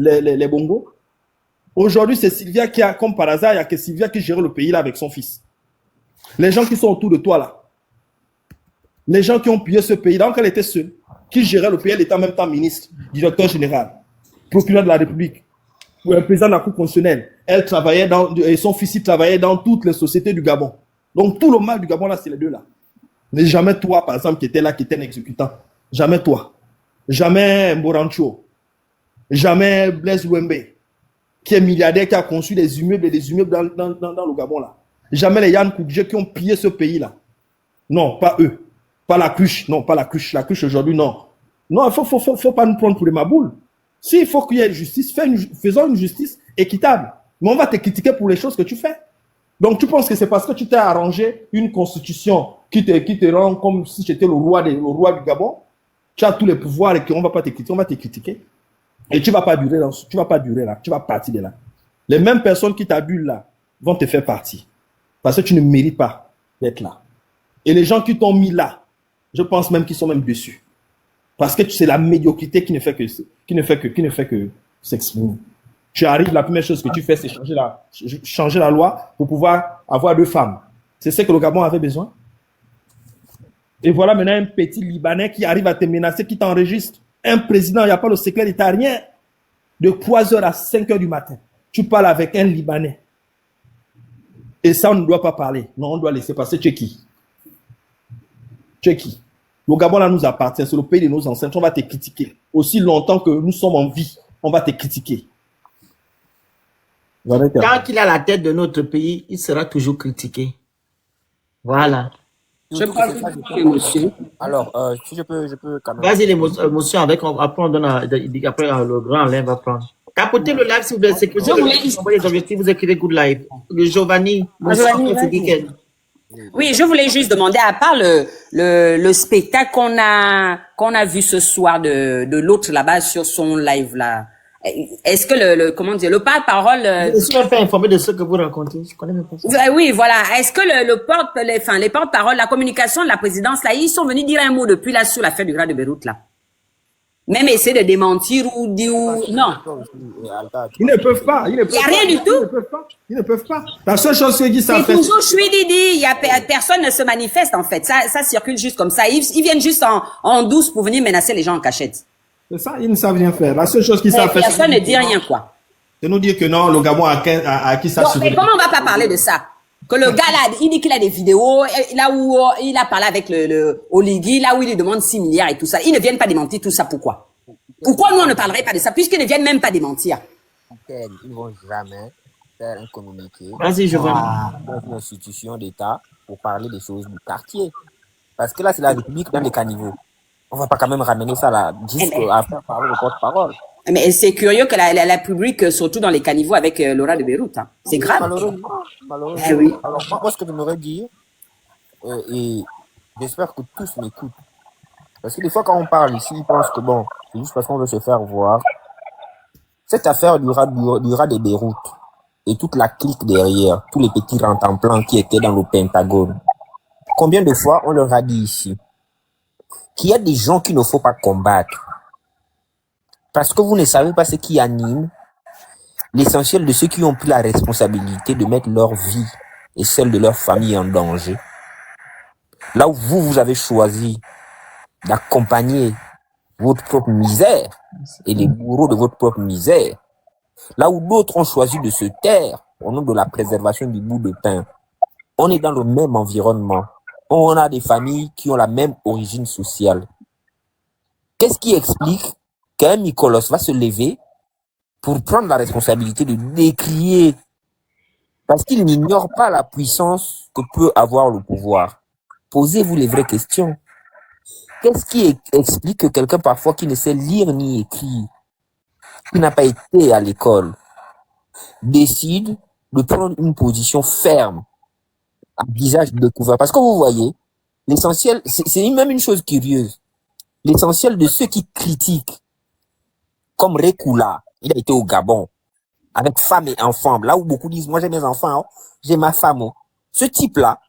les bongos. Aujourd'hui, c'est Sylvia qui a, comme par hasard, il n'y a que Sylvia qui gère le pays là avec son fils. Les gens qui sont autour de toi là, les gens qui ont pillé ce pays, donc elle était seule, qui gérait le pays, elle était en même temps ministre, directeur général, procureur de la République, ou un président de la Cour constitutionnelle. Elle travaillait et son fils il travaillait dans toutes les sociétés du Gabon. Donc tout le mal du Gabon là, c'est les deux là. Mais jamais toi, par exemple, qui était là, qui était un exécutant. Jamais toi. Jamais Morancho. Jamais Blaise Louembe, qui est milliardaire, qui a conçu des immeubles et des immeubles dans le Gabon là. Jamais les Yann Koukje qui ont pillé ce pays là. Non, pas eux. Pas la cruche. Non, pas la cruche. La cruche aujourd'hui, non. Non, il faut pas nous prendre pour des maboules. S'il faut qu'il y ait justice, faisons une justice équitable. Mais on va te critiquer pour les choses que tu fais. Donc tu penses que c'est parce que tu t'es arrangé une constitution qui te rend comme si tu étais le roi du Gabon. Tu as tous les pouvoirs et qu'on va pas te critiquer, on va te critiquer. Et tu vas pas durer là, tu vas partir de là. Les mêmes personnes qui t'adulent là vont te faire partir. Parce que tu ne mérites pas d'être là. Et les gens qui t'ont mis là, je pense même qu'ils sont même dessus. Parce que c'est la médiocrité qui ne fait que s'exprimer. Tu arrives, la première chose que tu fais, c'est changer la loi pour pouvoir avoir 2 femmes. C'est ce que le Gabon avait besoin. Et voilà maintenant un petit Libanais qui arrive à te menacer, qui t'enregistre. Un président, il n'y a pas le secret d'État, rien. De 3h à 5h du matin, tu parles avec un Libanais. Et ça, on ne doit pas parler. Non, on doit laisser passer. Tu es qui? Le Gabon, là, nous appartient. C'est le pays de nos ancêtres. On va te critiquer. Aussi longtemps que nous sommes en vie, on va te critiquer. Tant qu'il a la tête de notre pays, il sera toujours critiqué. Voilà. Je parle de l'émotion. Alors, si je peux quand même. Vas-y, l'émotion avec, après on donne après le grand Alain va prendre. Tapotez le live si vous voulez. C'est que vous envoyez les objectifs, vous écrivez good live. Le Giovanni, oui, je voulais juste demander, à part le spectacle qu'on a vu ce soir de l'autre là-bas sur son live là, est-ce que comment dire, le porte-parole. Je suis un peu informé de ce que vous racontez. Je connais même pas ça. Oui, voilà. Est-ce que les porte-parole, la communication de la présidence là, ils sont venus dire un mot depuis là sur l'affaire du Gras de Beyrouth là? Même essayer de démentir ou dire non. Ils ne peuvent pas. Il n'y a rien du tout. Ils ne peuvent pas. La seule chose qu'ils savent faire. C'est toujours Chouididi. Personne ne se manifeste en fait. Ça circule juste comme ça. Ils viennent juste en douce pour venir menacer les gens en cachette. C'est ça, ils ne savent rien faire. La seule chose qu'ils savent faire. Personne ne dit rien quoi. De nous dire que non, le Gabon a acquis sa souveraineté. Mais comment on va pas parler de ça? Que le gars là, il dit qu'il a des vidéos, là où il a parlé avec le Oligui, là où il lui demande 6 milliards et tout ça. Ils ne viennent pas démentir tout ça, pourquoi? Pourquoi nous on ne parlerait pas de ça, puisqu'ils ne viennent même pas démentir? Ils ne vont jamais faire un communiqué dans une institution d'État pour parler des choses du quartier. Parce que là, c'est la République dans les caniveaux. On va pas quand même ramener ça là, à faire parler le porte-parole. Mais c'est curieux que la publique, surtout dans les caniveaux avec Laura de Beyrouth. Hein. C'est grave. Malheureusement. Oui. Alors, moi, ce que j'aimerais dire, et j'espère que tous m'écoutent, parce que des fois, quand on parle ici, ils pensent que bon, c'est juste parce qu'on veut se faire voir. Cette affaire du rat de Beyrouth et toute la clique derrière, tous les petits rentemplant qui étaient dans le Pentagone, combien de fois on leur a dit ici qu'il y a des gens qu'il ne faut pas combattre parce que vous ne savez pas ce qui anime l'essentiel de ceux qui ont pris la responsabilité de mettre leur vie et celle de leur famille en danger. Là où vous avez choisi d'accompagner votre propre misère et les bourreaux de votre propre misère, là où d'autres ont choisi de se taire au nom de la préservation du bout de pain, on est dans le même environnement. On a des familles qui ont la même origine sociale. Qu'est-ce qui explique qu'un Nicolas va se lever pour prendre la responsabilité de décrier, parce qu'il n'ignore pas la puissance que peut avoir le pouvoir? Posez-vous les vraies questions. Qu'est-ce qui explique que quelqu'un parfois qui ne sait lire ni écrire, qui n'a pas été à l'école, décide de prendre une position ferme, à visage découvert? Parce que vous voyez, l'essentiel, c'est même une chose curieuse. L'essentiel de ceux qui critiquent, comme Rekula, il a été au Gabon, avec femme et enfant, là où beaucoup disent, moi j'ai mes enfants, j'ai ma femme. Ce type-là,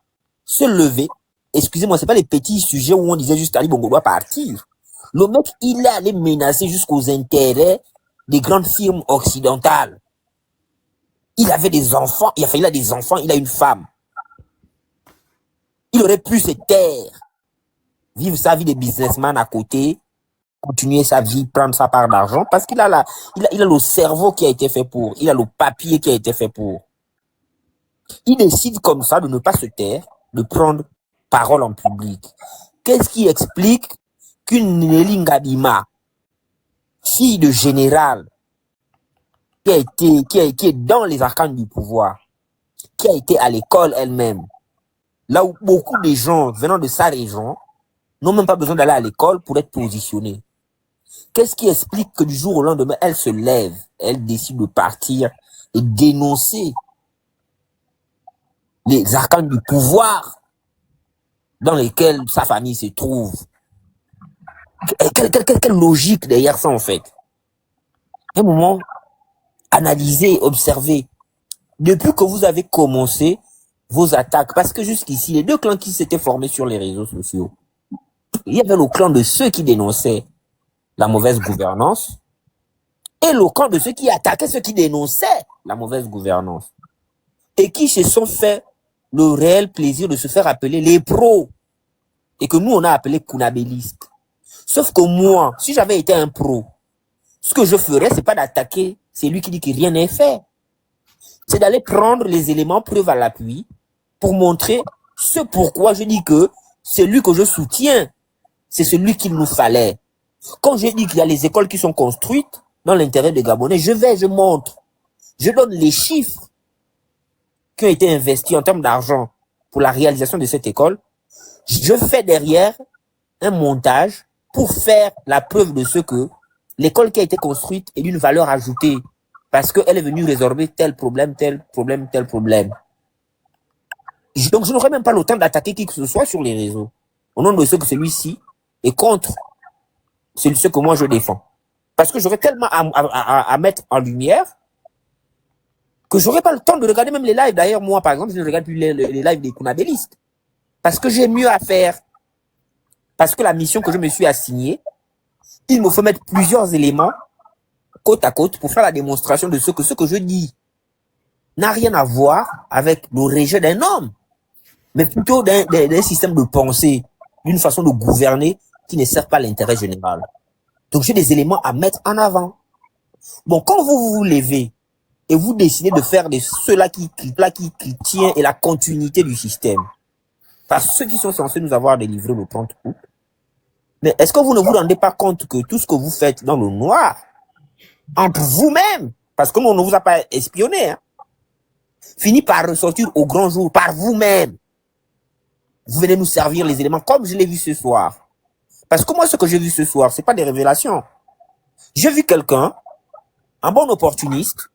se lever, excusez-moi, c'est pas les petits sujets où on disait juste Ali Bongo doit partir. Le mec, il est allé menacer jusqu'aux intérêts des grandes firmes occidentales. Il avait des enfants, il a des enfants, il a une femme. Il aurait pu se taire, vivre sa vie de businessman à côté, continuer sa vie, prendre sa part d'argent, parce qu'il a il a le cerveau qui a été fait pour, il a le papier qui a été fait pour. Il décide comme ça de ne pas se taire, de prendre parole en public. Qu'est-ce qui explique qu'une Nelly Ngabima, fille de général, qui est dans les arcanes du pouvoir, qui a été à l'école elle-même, là où beaucoup de gens venant de sa région n'ont même pas besoin d'aller à l'école pour être positionnés. Qu'est-ce qui explique que du jour au lendemain, elle se lève, elle décide de partir et dénoncer les arcanes du pouvoir dans lesquels sa famille se trouve? Quelle logique derrière ça, en fait? Un moment, analysez, observez. Depuis que vous avez commencé vos attaques, parce que jusqu'ici, les deux clans qui s'étaient formés sur les réseaux sociaux, il y avait le clan de ceux qui dénonçaient la mauvaise gouvernance et le clan de ceux qui attaquaient ceux qui dénonçaient la mauvaise gouvernance et qui se sont fait le réel plaisir de se faire appeler les pros et que nous on a appelé kunabélistes. Sauf que moi, si j'avais été un pro, ce que je ferais, c'est pas d'attaquer celui qui dit que rien n'est fait. C'est d'aller prendre les éléments preuves à l'appui pour montrer ce pourquoi je dis que celui que je soutiens, c'est celui qu'il nous fallait. Quand je dis qu'il y a les écoles qui sont construites dans l'intérêt des Gabonais, je montre. Je donne les chiffres qui ont été investis en termes d'argent pour la réalisation de cette école. Je fais derrière un montage pour faire la preuve de ce que l'école qui a été construite est d'une valeur ajoutée parce qu'elle est venue résorber tel problème, tel problème, tel problème. Donc, je n'aurais même pas le temps d'attaquer qui que ce soit sur les réseaux. Au nom de ce que celui-ci est contre ce que moi je défends. Parce que j'aurais tellement à mettre en lumière que j'aurais pas le temps de regarder même les lives. D'ailleurs, moi, par exemple, je ne regarde plus les lives des kunabélistes. Parce que j'ai mieux à faire. Parce que la mission que je me suis assignée, il me faut mettre plusieurs éléments côte à côte pour faire la démonstration de ce que je dis n'a rien à voir avec le rejet d'un homme, mais plutôt d'un système de pensée, d'une façon de gouverner qui ne sert pas l'intérêt général. Donc j'ai des éléments à mettre en avant. Bon, quand vous vous levez et vous décidez de faire de ceux-là qui tient et la continuité du système, parce que ceux qui sont censés nous avoir délivré le 30 août, mais est-ce que vous ne vous rendez pas compte que tout ce que vous faites dans le noir, entre vous-même, parce que nous, on ne vous a pas espionné, hein, finit par ressortir au grand jour par vous-même. Vous venez nous servir les éléments comme je l'ai vu ce soir. Parce que moi, ce que j'ai vu ce soir, c'est pas des révélations. J'ai vu quelqu'un, un bon opportuniste,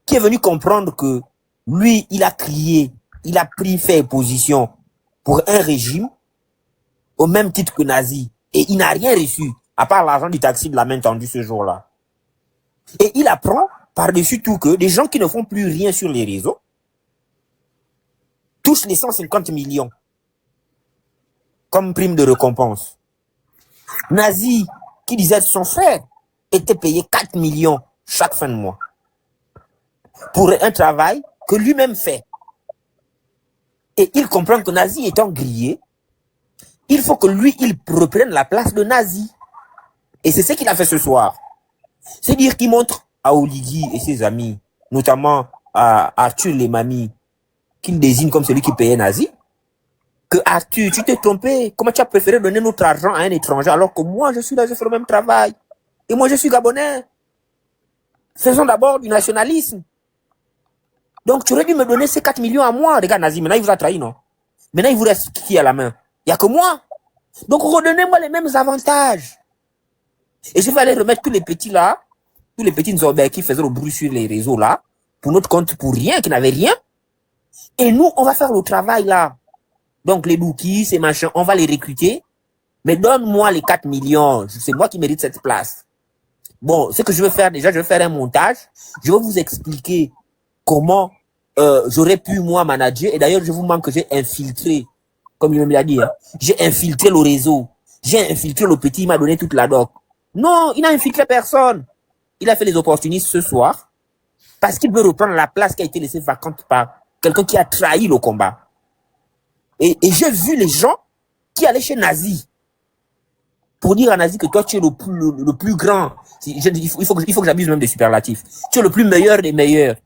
qui est venu comprendre que lui, il a crié, il a pris fait position pour un régime au même titre que nazi. Et il n'a rien reçu, à part l'argent du taxi de la main tendue ce jour-là. Et il apprend par-dessus tout que des gens qui ne font plus rien sur les réseaux touchent les 150 millions comme prime de récompense. Nazi, qui disait son frère, était payé 4 millions chaque fin de mois pour un travail que lui-même fait. Et il comprend que Nazi étant grillé, il faut que lui, il reprenne la place de Nazi. Et c'est ce qu'il a fait ce soir. C'est dire qu'il montre à Oligui et ses amis, notamment à Arthur Lemami, qu'il désigne comme celui qui payait Nazi, que Arthur, tu t'es trompé. Comment tu as préféré donner notre argent à un étranger alors que moi, je suis là, je fais le même travail. Et moi, je suis Gabonais. Faisons d'abord du nationalisme. Donc, tu aurais dû me donner ces 4 millions à moi. Regarde, Nazi, maintenant, il vous a trahi, non? Maintenant, il vous reste qui à la main? Il n'y a que moi. Donc, redonnez-moi les mêmes avantages. Et je vais aller remettre tous les petits là, tous les petits Nzobé qui faisaient le bruit sur les réseaux là, pour notre compte, pour rien, qui n'avaient rien. Et nous, on va faire le travail là. Donc, les bouquis, ces machins, on va les recruter. Mais donne-moi les 4 millions. C'est moi qui mérite cette place. Bon, ce que je vais faire déjà, je vais faire un montage. Je vais vous expliquer comment j'aurais pu, moi, manager. Et d'ailleurs, je vous manque que j'ai infiltré, comme il me l'a dit, hein, j'ai infiltré le réseau. J'ai infiltré le petit, il m'a donné toute la doc. Non, il n'a infiltré personne. il a fait les opportunistes ce soir parce qu'il veut reprendre la place qui a été laissée vacante par quelqu'un qui a trahi le combat. Et j'ai vu les gens qui allaient chez Nazi pour dire à Nazi que toi, tu es le plus grand. Il faut que j'abuse même des superlatifs. Tu es le plus meilleur des meilleurs.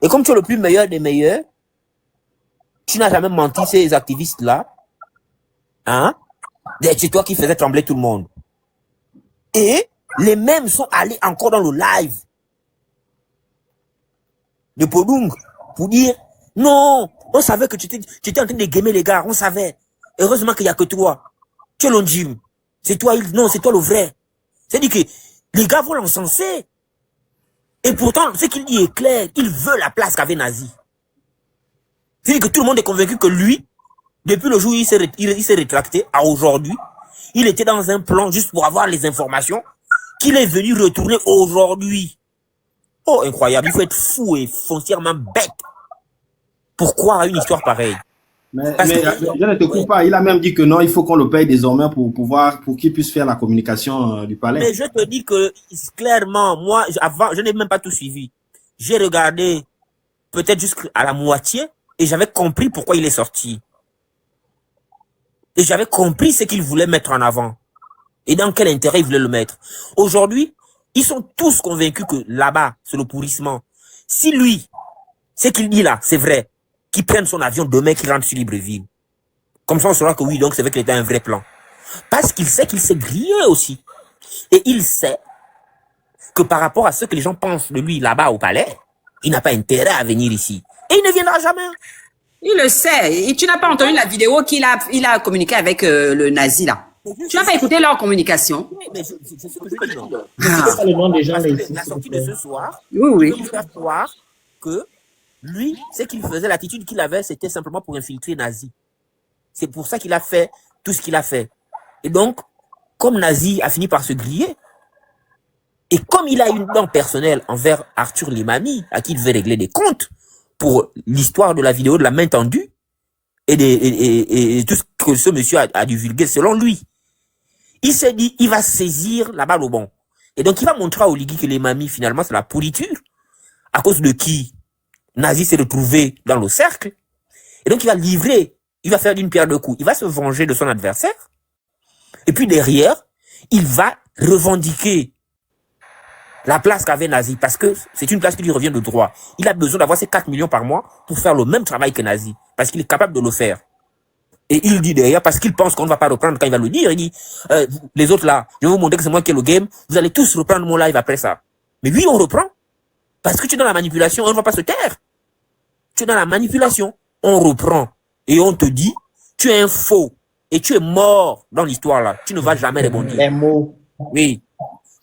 Et comme tu es le plus meilleur des meilleurs, tu n'as jamais menti ces activistes-là. Hein? C'est toi qui faisais trembler tout le monde. Et les mêmes sont allés encore dans le live de Podung pour dire non, on savait que tu étais en train de gamer les gars, on savait. Heureusement qu'il n'y a que toi. Tu es l'onjim. C'est toi, non, c'est toi le vrai. C'est-à-dire que les gars vont l'encenser. Et pourtant, ce qu'il dit est clair, il veut la place qu'avait Nazi. C'est-à-dire que tout le monde est convaincu que lui, depuis le jour où il s'est rétracté à aujourd'hui, il était dans un plan juste pour avoir les informations qu'il est venu retourner aujourd'hui. Oh, incroyable, il faut être fou et foncièrement bête pour croire à une histoire pareille. Mais je ne te coupe pas, il a même dit que non, il faut qu'on le paye désormais pour qu'il puisse faire la communication du palais. Mais je te dis que clairement, moi, avant, je n'ai même pas tout suivi. J'ai regardé peut-être jusqu'à la moitié et j'avais compris pourquoi il est sorti. Et j'avais compris ce qu'il voulait mettre en avant. Et dans quel intérêt il voulait le mettre. Aujourd'hui, ils sont tous convaincus que là-bas, c'est le pourrissement. Si lui, ce qu'il dit là, c'est vrai, qu'il prenne son avion demain, qu'il rentre sur Libreville. Comme ça, on saura que oui, donc c'est vrai qu'il était un vrai plan. Parce qu'il sait qu'il s'est grillé aussi. Et il sait que par rapport à ce que les gens pensent de lui là-bas au palais, il n'a pas intérêt à venir ici. Et il ne viendra jamais. Il le sait. Et tu n'as pas entendu la vidéo il a communiqué avec le Nazi là. Tu n'as pas écouté leur communication. Mais c'est ce que je dis. Non. C'est pas le nom des gens là ici. La sortie de ce soir, Oui. il va croire que lui, ce qu'il faisait, l'attitude qu'il avait, c'était simplement pour infiltrer Nazi. C'est pour ça qu'il a fait tout ce qu'il a fait. Et donc, comme Nazi a fini par se griller, et comme il a une dent personnelle envers Arthur Limami, à qui il veut régler des comptes pour l'histoire de la vidéo de la main tendue, et tout ce que ce monsieur a divulgué selon lui, il s'est dit, il va saisir la balle au bon. Et donc, il va montrer à Oligui que Limami, finalement, c'est la pourriture, à cause de qui Nazi s'est retrouvé dans le cercle. Et donc, il va livrer, il va faire d'une pierre deux coups. Il va se venger de son adversaire. Et puis, derrière, il va revendiquer la place qu'avait Nazi, parce que c'est une place qui lui revient de droit. Il a besoin d'avoir ses 4 millions par mois pour faire le même travail que Nazi, parce qu'il est capable de le faire. Et il dit derrière, parce qu'il pense qu'on ne va pas reprendre quand il va le dire, il dit, les autres là, je vais vous montrer que c'est moi qui ai le game, vous allez tous reprendre mon live après ça. Mais oui, on reprend. Parce que tu es dans la manipulation, on ne va pas se taire. Tu es dans la manipulation, on reprend. Et on te dit, tu es un faux. Et tu es mort dans l'histoire là. Tu ne vas jamais rebondir. Les mots. Oui.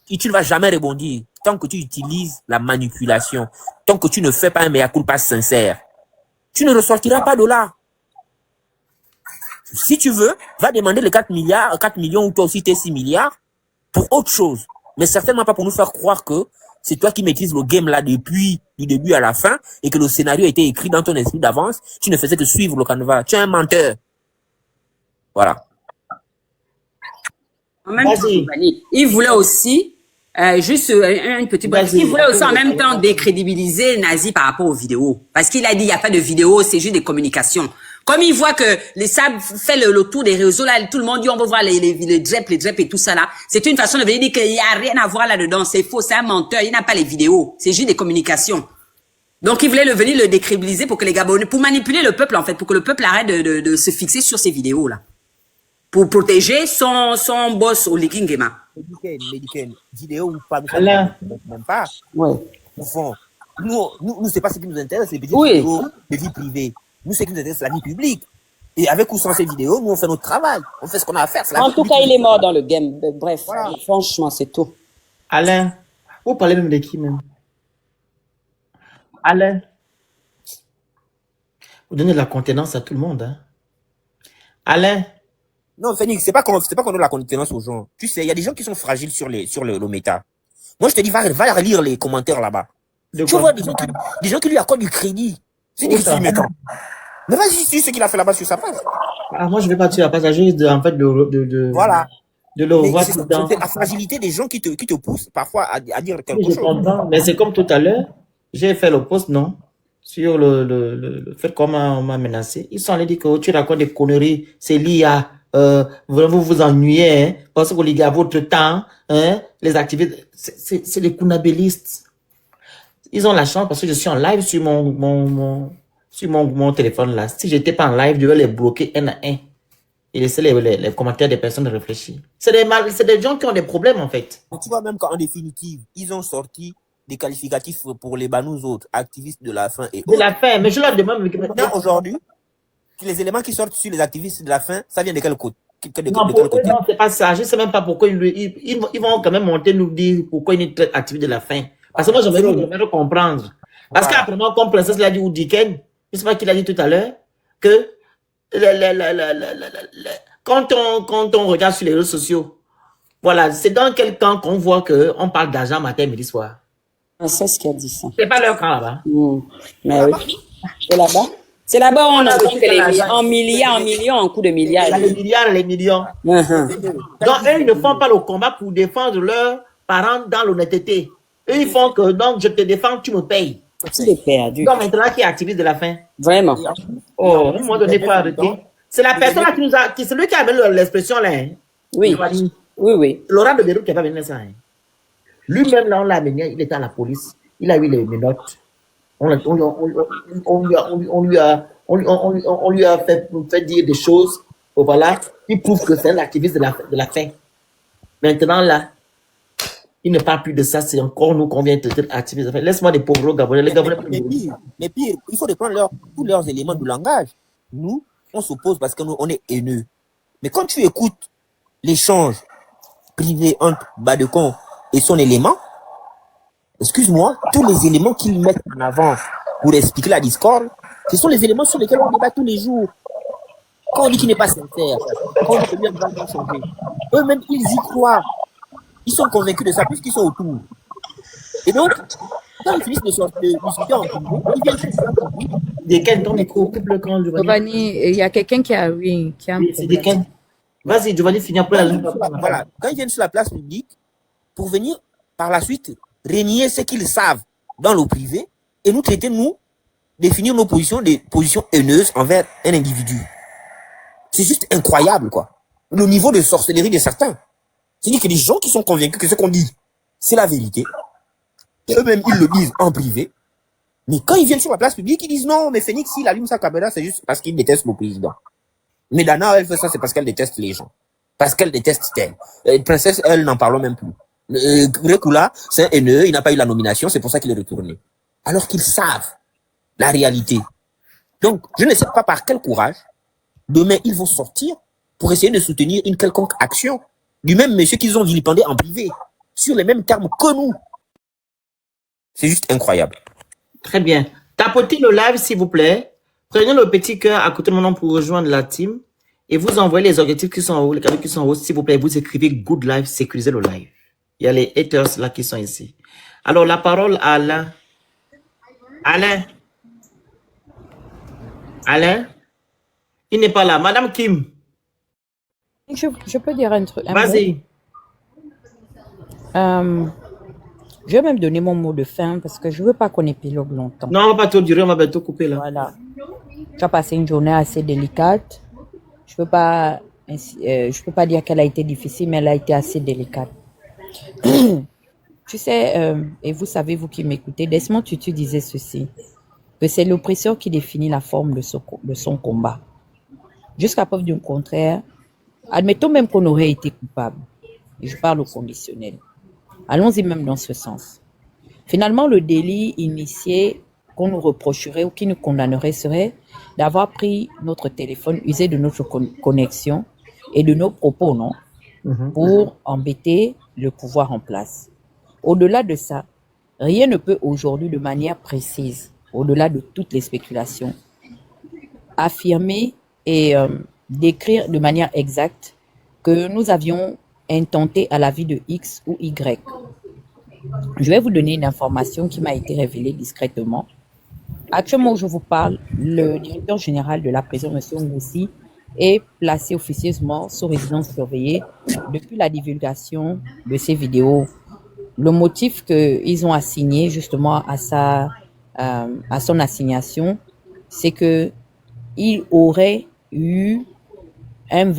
Et tu ne vas jamais rebondir tant que tu utilises la manipulation. Tant que tu ne fais pas un mea culpa sincère. Tu ne ressortiras pas de là. Si tu veux, va demander les 4 millions ou toi aussi tes 6 milliards pour autre chose. Mais certainement pas pour nous faire croire que c'est toi qui maîtrises le game là depuis du début à la fin et que le scénario a été écrit dans ton esprit d'avance. Tu ne faisais que suivre le canevas. Tu es un menteur. Voilà. En même temps, il voulait aussi, juste une petite bref, il voulait aussi en même temps décrédibiliser Nazi par rapport aux vidéos. Parce qu'il a dit, il n'y a pas de vidéo, c'est juste des communications. Comme il voit que les SAB fait le tour des réseaux, là, tout le monde dit, on veut voir les dreps et tout ça, là. C'est une façon de venir dire qu'il n'y a rien à voir là-dedans. C'est faux, c'est un menteur, il n'a pas les vidéos. C'est juste des communications. Donc, il voulait venir le décrédibiliser pour que les Gabonais, pour manipuler le peuple, en fait, pour que le peuple arrête de se fixer sur ces vidéos, là. Pour protéger son boss au Nguema. Médical, vidéo ou pas, Alain. même pas. Ouais. Au fond, nous, c'est pas ce qui nous intéresse, les petites Oui. vidéos de vie privée. Nous, ce qui nous intéresse, c'est la vie publique. Et avec ou sans ces vidéos, nous, on fait notre travail. On fait ce qu'on a à faire. En tout cas, il est mort dans le game. Bref, voilà. Franchement, c'est tout. Alain, vous parlez même de qui même? Alain, vous donnez de la contenance à tout le monde, hein? Alain. Non, Phoenix, c'est pas qu'on donne la contenance aux gens. Tu sais, il y a des gens qui sont fragiles sur le méta. Moi, je te dis, va relire les commentaires là-bas. Tu vois des gens qui lui accordent du crédit. C'est difficile, mais quand. Mais vas-y, c'est ce qu'il a fait là-bas sur sa page. Ah, moi, je vais pas sur la page, juste en fait, Voilà. de le Mais revoir c'est tout le temps. la fragilité des gens qui te poussent parfois à dire Oui, quelque je chose. comprends, mais c'est comme tout à l'heure, j'ai fait le post, non, sur le fait qu'on m'a menacé. Ils sont allés dire que tu racontes des conneries, c'est l'IA, vous vous ennuyez, hein, parce que vous liguez à votre temps, hein, les activistes, c'est des kunabélistes. Ils ont la chance parce que je suis en live sur mon téléphone là. Si j'étais pas en live, je vais les bloquer un à un et laisser les commentaires des personnes réfléchir. C'est des gens qui ont des problèmes en fait. Mais tu vois même qu'en définitive, ils ont sorti des qualificatifs pour les nous autres, activistes de la faim et De autres. la fin, mais je leur demande. Maintenant, aujourd'hui, les éléments qui sortent sur les activistes de la faim, ça vient de quel côté? Non, non, c'est pas ça. Je sais même pas pourquoi ils vont quand même monter nous dire pourquoi ils sont activistes de la faim. Parce que moi, j'aimerais comprendre. Parce Voilà. qu'après moi, comme Princesse l'a dit ou Dicken, je sais pas qui l'a dit tout à l'heure, que quand on regarde sur les réseaux sociaux, voilà, c'est dans quel camp qu'on voit qu'on parle d'argent matin, midi, soir. C'est ce qui a dit ça. C'est pas leur camp là-bas. Mais oui. C'est là-bas. C'est là-bas où on entend que en millions, en coups de milliards. Il y a les milliards et les millions. Donc, eux, ils ne font pas le combat pour défendre leurs parents dans l'honnêteté. Eux, ils font que, donc, je te défends, tu me payes. Tu l'es perdu. Donc, maintenant, qui est activiste de la faim? Vraiment. Oh, à un moment donné, faut arrêter. C'est la personne là c'est celui qui a amené l'expression là, hein. Oui. Oui. Laurent de Beyrouth qui n'a pas amené ça, hein. Lui-même, là, on l'a amené, il était à la police. Il a eu les menottes. On lui a fait dire des choses, voilà, qui prouvent que c'est un activiste de la faim. Maintenant, là, il ne parle plus de ça, c'est encore nous qu'on vient de traiter activiste de la faim. Laisse-moi des pauvres Gabonais. Les Gabonais, mais pire, il faut reprendre tous leurs éléments de langage. Nous, on s'oppose parce qu'on est haineux. Mais quand tu écoutes l'échange privé entre Badekon et son élément, excuse-moi, tous les éléments qu'ils mettent en avant pour expliquer la discorde, ce sont les éléments sur lesquels on débat tous les jours. Quand on dit qu'il n'est pas sincère, quand on dit que lui va changer, eux-mêmes, ils y croient. Ils sont convaincus de ça puisqu'ils sont autour. Et donc, quand ils finissent de discuter en privé, ils viennent faire ça en public. Desquels ton micro, coupe le camp, Giovanni. Giovanni, il y a quelqu'un qui a un Oui, c'est problème. desquels. Vas-y, Giovanni, finis après la ligne. Voilà, quand ils viennent sur la place publique, pour venir par la suite régner ce qu'ils savent dans le privé et nous traiter, nous, définir nos positions, des positions haineuses envers un individu. C'est juste incroyable, quoi. Le niveau de sorcellerie de certains. C'est-à-dire que les gens qui sont convaincus que ce qu'on dit, c'est la vérité. Eux-mêmes, ils le disent en privé. Mais quand ils viennent sur la place publique, ils disent non, mais Phoenix, s'il allume sa caméra, c'est juste parce qu'il déteste le président. Mais Dana, elle fait ça, c'est parce qu'elle déteste les gens. Parce qu'elle déteste tel. Princesse, elle, n'en parlons même plus. Rekula, c'est un haineux, il n'a pas eu la nomination, c'est pour ça qu'il est retourné. Alors qu'ils savent la réalité. Donc, je ne sais pas par quel courage, demain, ils vont sortir pour essayer de soutenir une quelconque action du même monsieur qu'ils ont vilipendé en privé, sur les mêmes termes que nous. C'est juste incroyable. Très bien. Tapotez le live, s'il vous plaît. Prenez le petit cœur à côté de mon nom pour rejoindre la team. Et vous envoyez les objectifs qui sont en haut, les cadeaux qui sont en haut. S'il vous plaît, vous écrivez Good Live, sécurisez le live. Il y a les haters là qui sont ici. Alors, la parole à Alain. Alain? Il n'est pas là. Madame Kim, Je peux dire un truc. vas-y. Je vais même donner mon mot de fin parce que je ne veux pas qu'on épilogue longtemps. Non, on va pas tout durer, on va bientôt couper là. Voilà. Tu as passé une journée assez délicate. Je peux pas dire qu'elle a été difficile, mais elle a été assez délicate. Tu sais, et vous savez, vous qui m'écoutez, Desmond Tutu disait ceci, que c'est l'oppresseur qui définit la forme de son combat. Jusqu'à preuve du contraire, admettons même qu'on aurait été coupable. Et je parle au conditionnel. Allons-y même dans ce sens. Finalement, le délit initié qu'on nous reprocherait ou qui nous condamnerait serait d'avoir pris notre téléphone, usé de notre connexion et de nos propos, non, pour embêter le pouvoir en place. Au-delà de ça, rien ne peut aujourd'hui de manière précise, au-delà de toutes les spéculations, affirmer et décrire de manière exacte que nous avions intenté à la vie de X ou Y. Je vais vous donner une information qui m'a été révélée discrètement. Actuellement où je vous parle, le directeur général de la prison, M. Ngoussi, est placé officieusement sous résidence surveillée depuis la divulgation de ces vidéos. Le motif qu'ils ont assigné justement à son assignation, c'est que il aurait eu un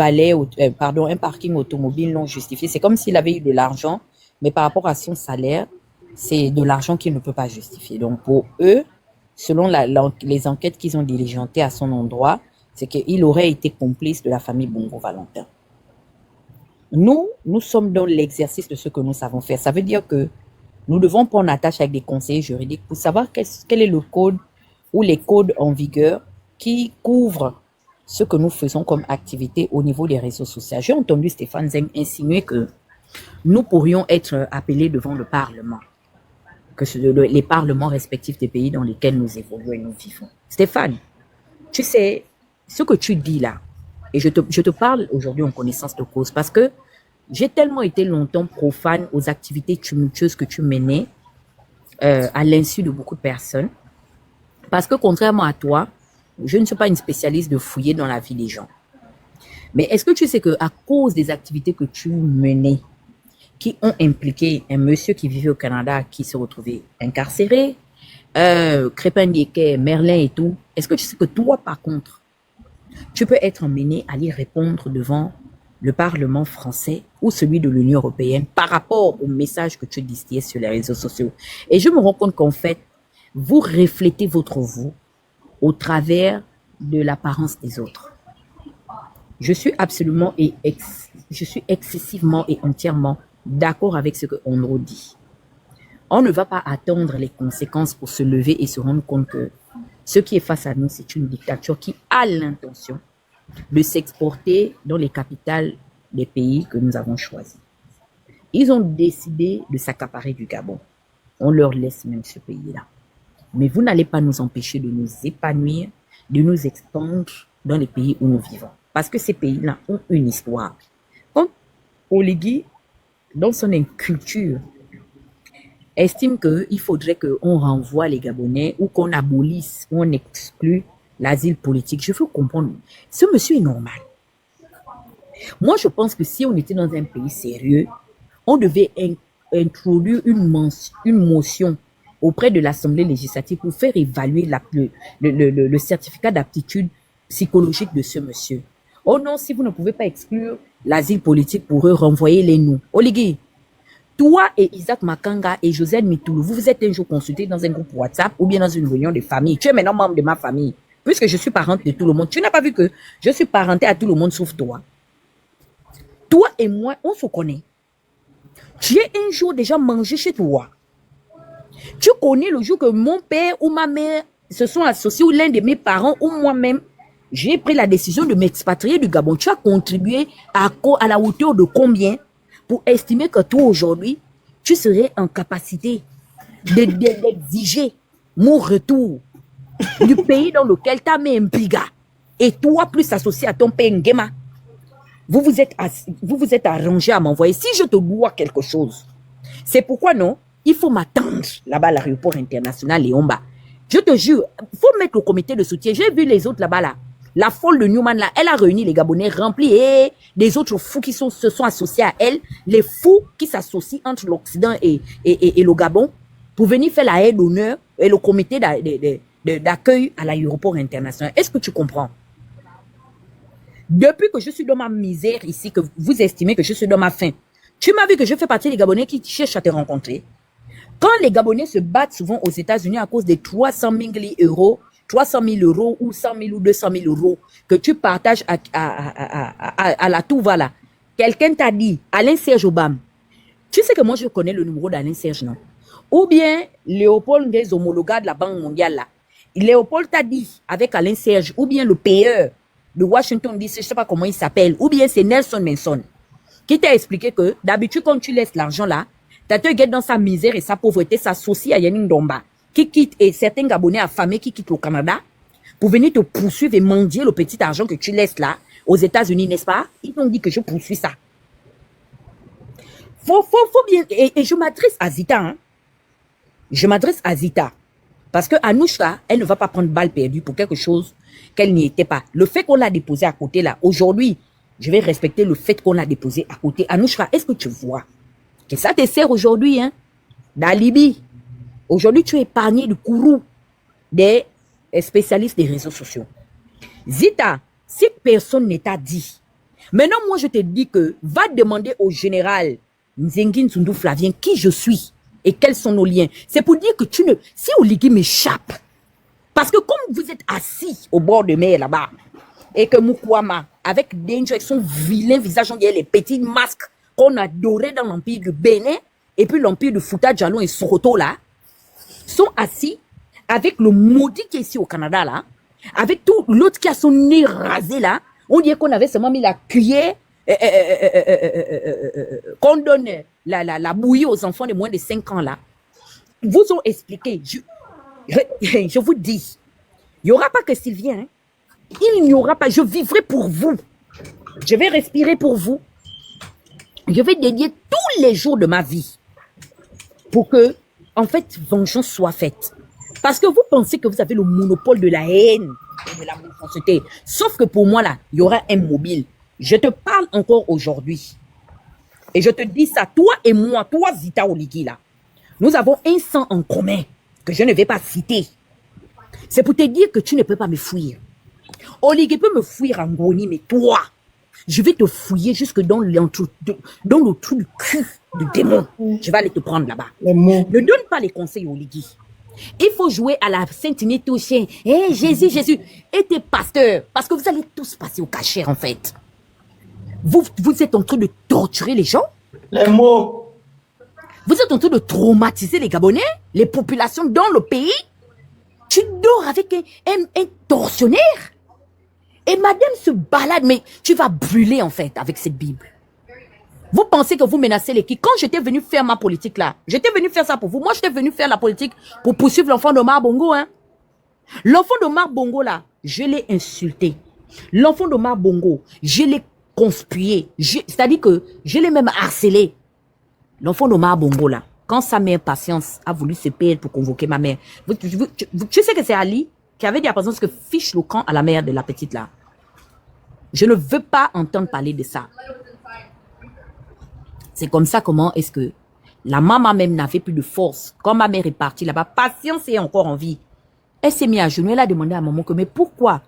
parking automobile non justifié. C'est comme s'il avait eu de l'argent, mais par rapport à son salaire, c'est de l'argent qu'il ne peut pas justifier. Donc pour eux, selon les enquêtes qu'ils ont diligentées à son endroit, c'est qu'il aurait été complice de la famille Bongo-Valentin. Nous sommes dans l'exercice de ce que nous savons faire. Ça veut dire que nous devons prendre attache avec des conseillers juridiques pour savoir quel est le code ou les codes en vigueur qui couvrent ce que nous faisons comme activité au niveau des réseaux sociaux. J'ai entendu Stéphane Zeng insinuer que nous pourrions être appelés devant le Parlement, les parlements respectifs des pays dans lesquels nous évoluons et nous vivons. Stéphane, tu sais, ce que tu dis là, et je te parle aujourd'hui en connaissance de cause, parce que j'ai tellement été longtemps profane aux activités tumultueuses que tu menais à l'insu de beaucoup de personnes, parce que contrairement à toi, je ne suis pas une spécialiste de fouiller dans la vie des gens. Mais est-ce que tu sais qu'à cause des activités que tu menais, qui ont impliqué un monsieur qui vivait au Canada, qui se retrouvait incarcéré, Crépin Diéké, Merlin et tout, est-ce que tu sais que toi, par contre, tu peux être emmené à aller répondre devant le Parlement français ou celui de l'Union européenne par rapport au message que tu distillais sur les réseaux sociaux. Et je me rends compte qu'en fait, vous reflétez votre vous au travers de l'apparence des autres. Je suis absolument je suis excessivement et entièrement d'accord avec ce qu'on nous dit. On ne va pas attendre les conséquences pour se lever et se rendre compte que ce qui est face à nous, c'est une dictature qui a l'intention de s'exporter dans les capitales des pays que nous avons choisis. Ils ont décidé de s'accaparer du Gabon. On leur laisse même ce pays-là. Mais vous n'allez pas nous empêcher de nous épanouir, de nous expandre dans les pays où nous vivons. Parce que ces pays-là ont une histoire. Quand Oligui, dans son inculture, estime qu'il faudrait qu'on renvoie les Gabonais ou qu'on abolisse, ou on exclue l'asile politique, je veux comprendre. Ce monsieur est normal. Moi, je pense que si on était dans un pays sérieux, on devait introduire une motion auprès de l'Assemblée législative pour faire évaluer le certificat d'aptitude psychologique de ce monsieur. Oh non, si vous ne pouvez pas exclure l'asile politique pour eux, renvoyez-les nous. Oligui, toi et Isaac Makanga et Joseph Mitoulou, vous vous êtes un jour consultés dans un groupe WhatsApp ou bien dans une réunion de famille. Tu es maintenant membre de ma famille. Puisque je suis parente de tout le monde. Tu n'as pas vu que je suis parenté à tout le monde sauf toi. Toi et moi, on se connaît. Tu es un jour déjà mangé chez toi. Tu connais le jour que mon père ou ma mère se sont associés ou l'un de mes parents ou moi-même, j'ai pris la décision de m'expatrier du Gabon. Tu as contribué à la hauteur de combien pour estimer que toi aujourd'hui, tu serais en capacité d'exiger mon retour du pays dans lequel tu as mis un piga et toi plus associé à ton père Ngema. Vous vous êtes arrangé à m'envoyer. Si je te dois quelque chose, c'est pourquoi non, il faut m'attendre là-bas à l'aéroport international Léomba. Je te jure, il faut mettre le comité de soutien. J'ai vu les autres là-bas là. La folle de Newman là, elle a réuni les Gabonais remplis et des autres fous qui se sont associés à elle, les fous qui s'associent entre l'Occident et le Gabon pour venir faire la aide d'honneur et le comité d'accueil à l'aéroport international. Est-ce que tu comprends? Depuis que je suis dans ma misère ici, que vous estimez que je suis dans ma faim, tu m'as vu que je fais partie des Gabonais qui cherchent à te rencontrer. Quand les Gabonais se battent souvent aux États-Unis à cause des 300 000 euros, 300 000 euros ou 100 000 ou 200 000 euros que tu partages à la Touva là, quelqu'un t'a dit, Alain Serge Obama, tu sais que moi je connais le numéro d'Alain Serge, non? Ou bien Léopold Nguez, homologué de la Banque mondiale là. Léopold t'a dit avec Alain Serge, ou bien le payeur de Washington DC, je ne sais pas comment il s'appelle, ou bien c'est Nelson Manson, qui t'a expliqué que d'habitude quand tu laisses l'argent là, t'as te guette dans sa misère et sa pauvreté s'associe à Yannick Domba, qui quitte, et certains Gabonais affamés qui quittent le Canada pour venir te poursuivre et mendier le petit argent que tu laisses là aux États-Unis, n'est-ce pas? Ils t'ont dit que je poursuis ça. Faut bien, et je m'adresse à Zita, hein. Je m'adresse à Zita. Parce que Anouchka, elle ne va pas prendre balle perdue pour quelque chose qu'elle n'y était pas. Le fait qu'on l'a déposée à côté là, aujourd'hui, je vais respecter le fait qu'on l'a déposée à côté. Anouchka, est-ce que tu vois que ça te sert aujourd'hui, hein, d'alibi? Aujourd'hui, tu es épargné du courroux des spécialistes des réseaux sociaux. Zita, si personne ne t'a dit, maintenant moi je te dis que va demander au général Nzengin Sundu Flavien qui je suis et quels sont nos liens. C'est pour dire que tu ne... Si Oligui m'échappe, parce que comme vous êtes assis au bord de mer là-bas, et que Mukwama, avec Danger, avec son vilain visage, on dirait les petits masques qu'on adorait dans l'empire du Bénin, et puis l'empire de Fouta, Djalon et Sokoto là, sont assis avec le maudit qui est ici au Canada là, avec tout l'autre qui a son nez rasé là, on dirait qu'on avait seulement mis la cuillère, qu'on donne la bouillie aux enfants de moins de 5 ans là. Vous ont expliqué, je vous dis, il n'y aura pas que Sylvien, hein. Il n'y aura pas, je vivrai pour vous. Je vais respirer pour vous. Je vais dédier tous les jours de ma vie pour que, en fait, vengeance soit faite. Parce que vous pensez que vous avez le monopole de la haine et de la méchanceté. Sauf que pour moi, là, il y aura un mobile. Je te parle encore aujourd'hui. Et je te dis ça, toi et moi, toi, Zita Oligui, là, nous avons un sang en commun que je ne vais pas citer. C'est pour te dire que tu ne peux pas me fuir. Oligui peut me fuir en Goni, mais toi, je vais te fouiller jusque dans le trou du cul du démon. Je vais aller te prendre là-bas. Ne donne pas les conseils, Oligui. Il faut jouer à la Sainte Nitouchien. Hé, Jésus, Jésus. Et tes pasteurs. Parce que vous allez tous passer au cachet, en fait. Vous êtes en train de torturer les gens. Les mots. Vous êtes en train de traumatiser les Gabonais, les populations dans le pays. Tu dors avec un tortionnaire. Et madame se balade, mais tu vas brûler en fait avec cette Bible. Vous pensez que vous menacez l'équipe. Quand j'étais venu faire ma politique là, j'étais venu faire ça pour vous. Moi, j'étais venu faire la politique pour poursuivre l'enfant d'Omar Bongo. Hein. L'enfant d'Omar Bongo là, je l'ai insulté. L'enfant d'Omar Bongo, je l'ai conspué. C'est-à-dire que je l'ai même harcelé. L'enfant d'Omar Bongo là, quand sa mère Patience a voulu se payer pour convoquer ma mère. Tu sais que c'est Ali qui avait dit à Patience que fiche le camp à la mère de la petite là. Je ne veux pas entendre parler de ça. C'est comme ça comment est-ce que la maman même n'avait plus de force. Quand ma mère est partie là-bas, Patience est encore en vie. Elle s'est mise à genoux, elle a demandé à maman que mais pourquoi?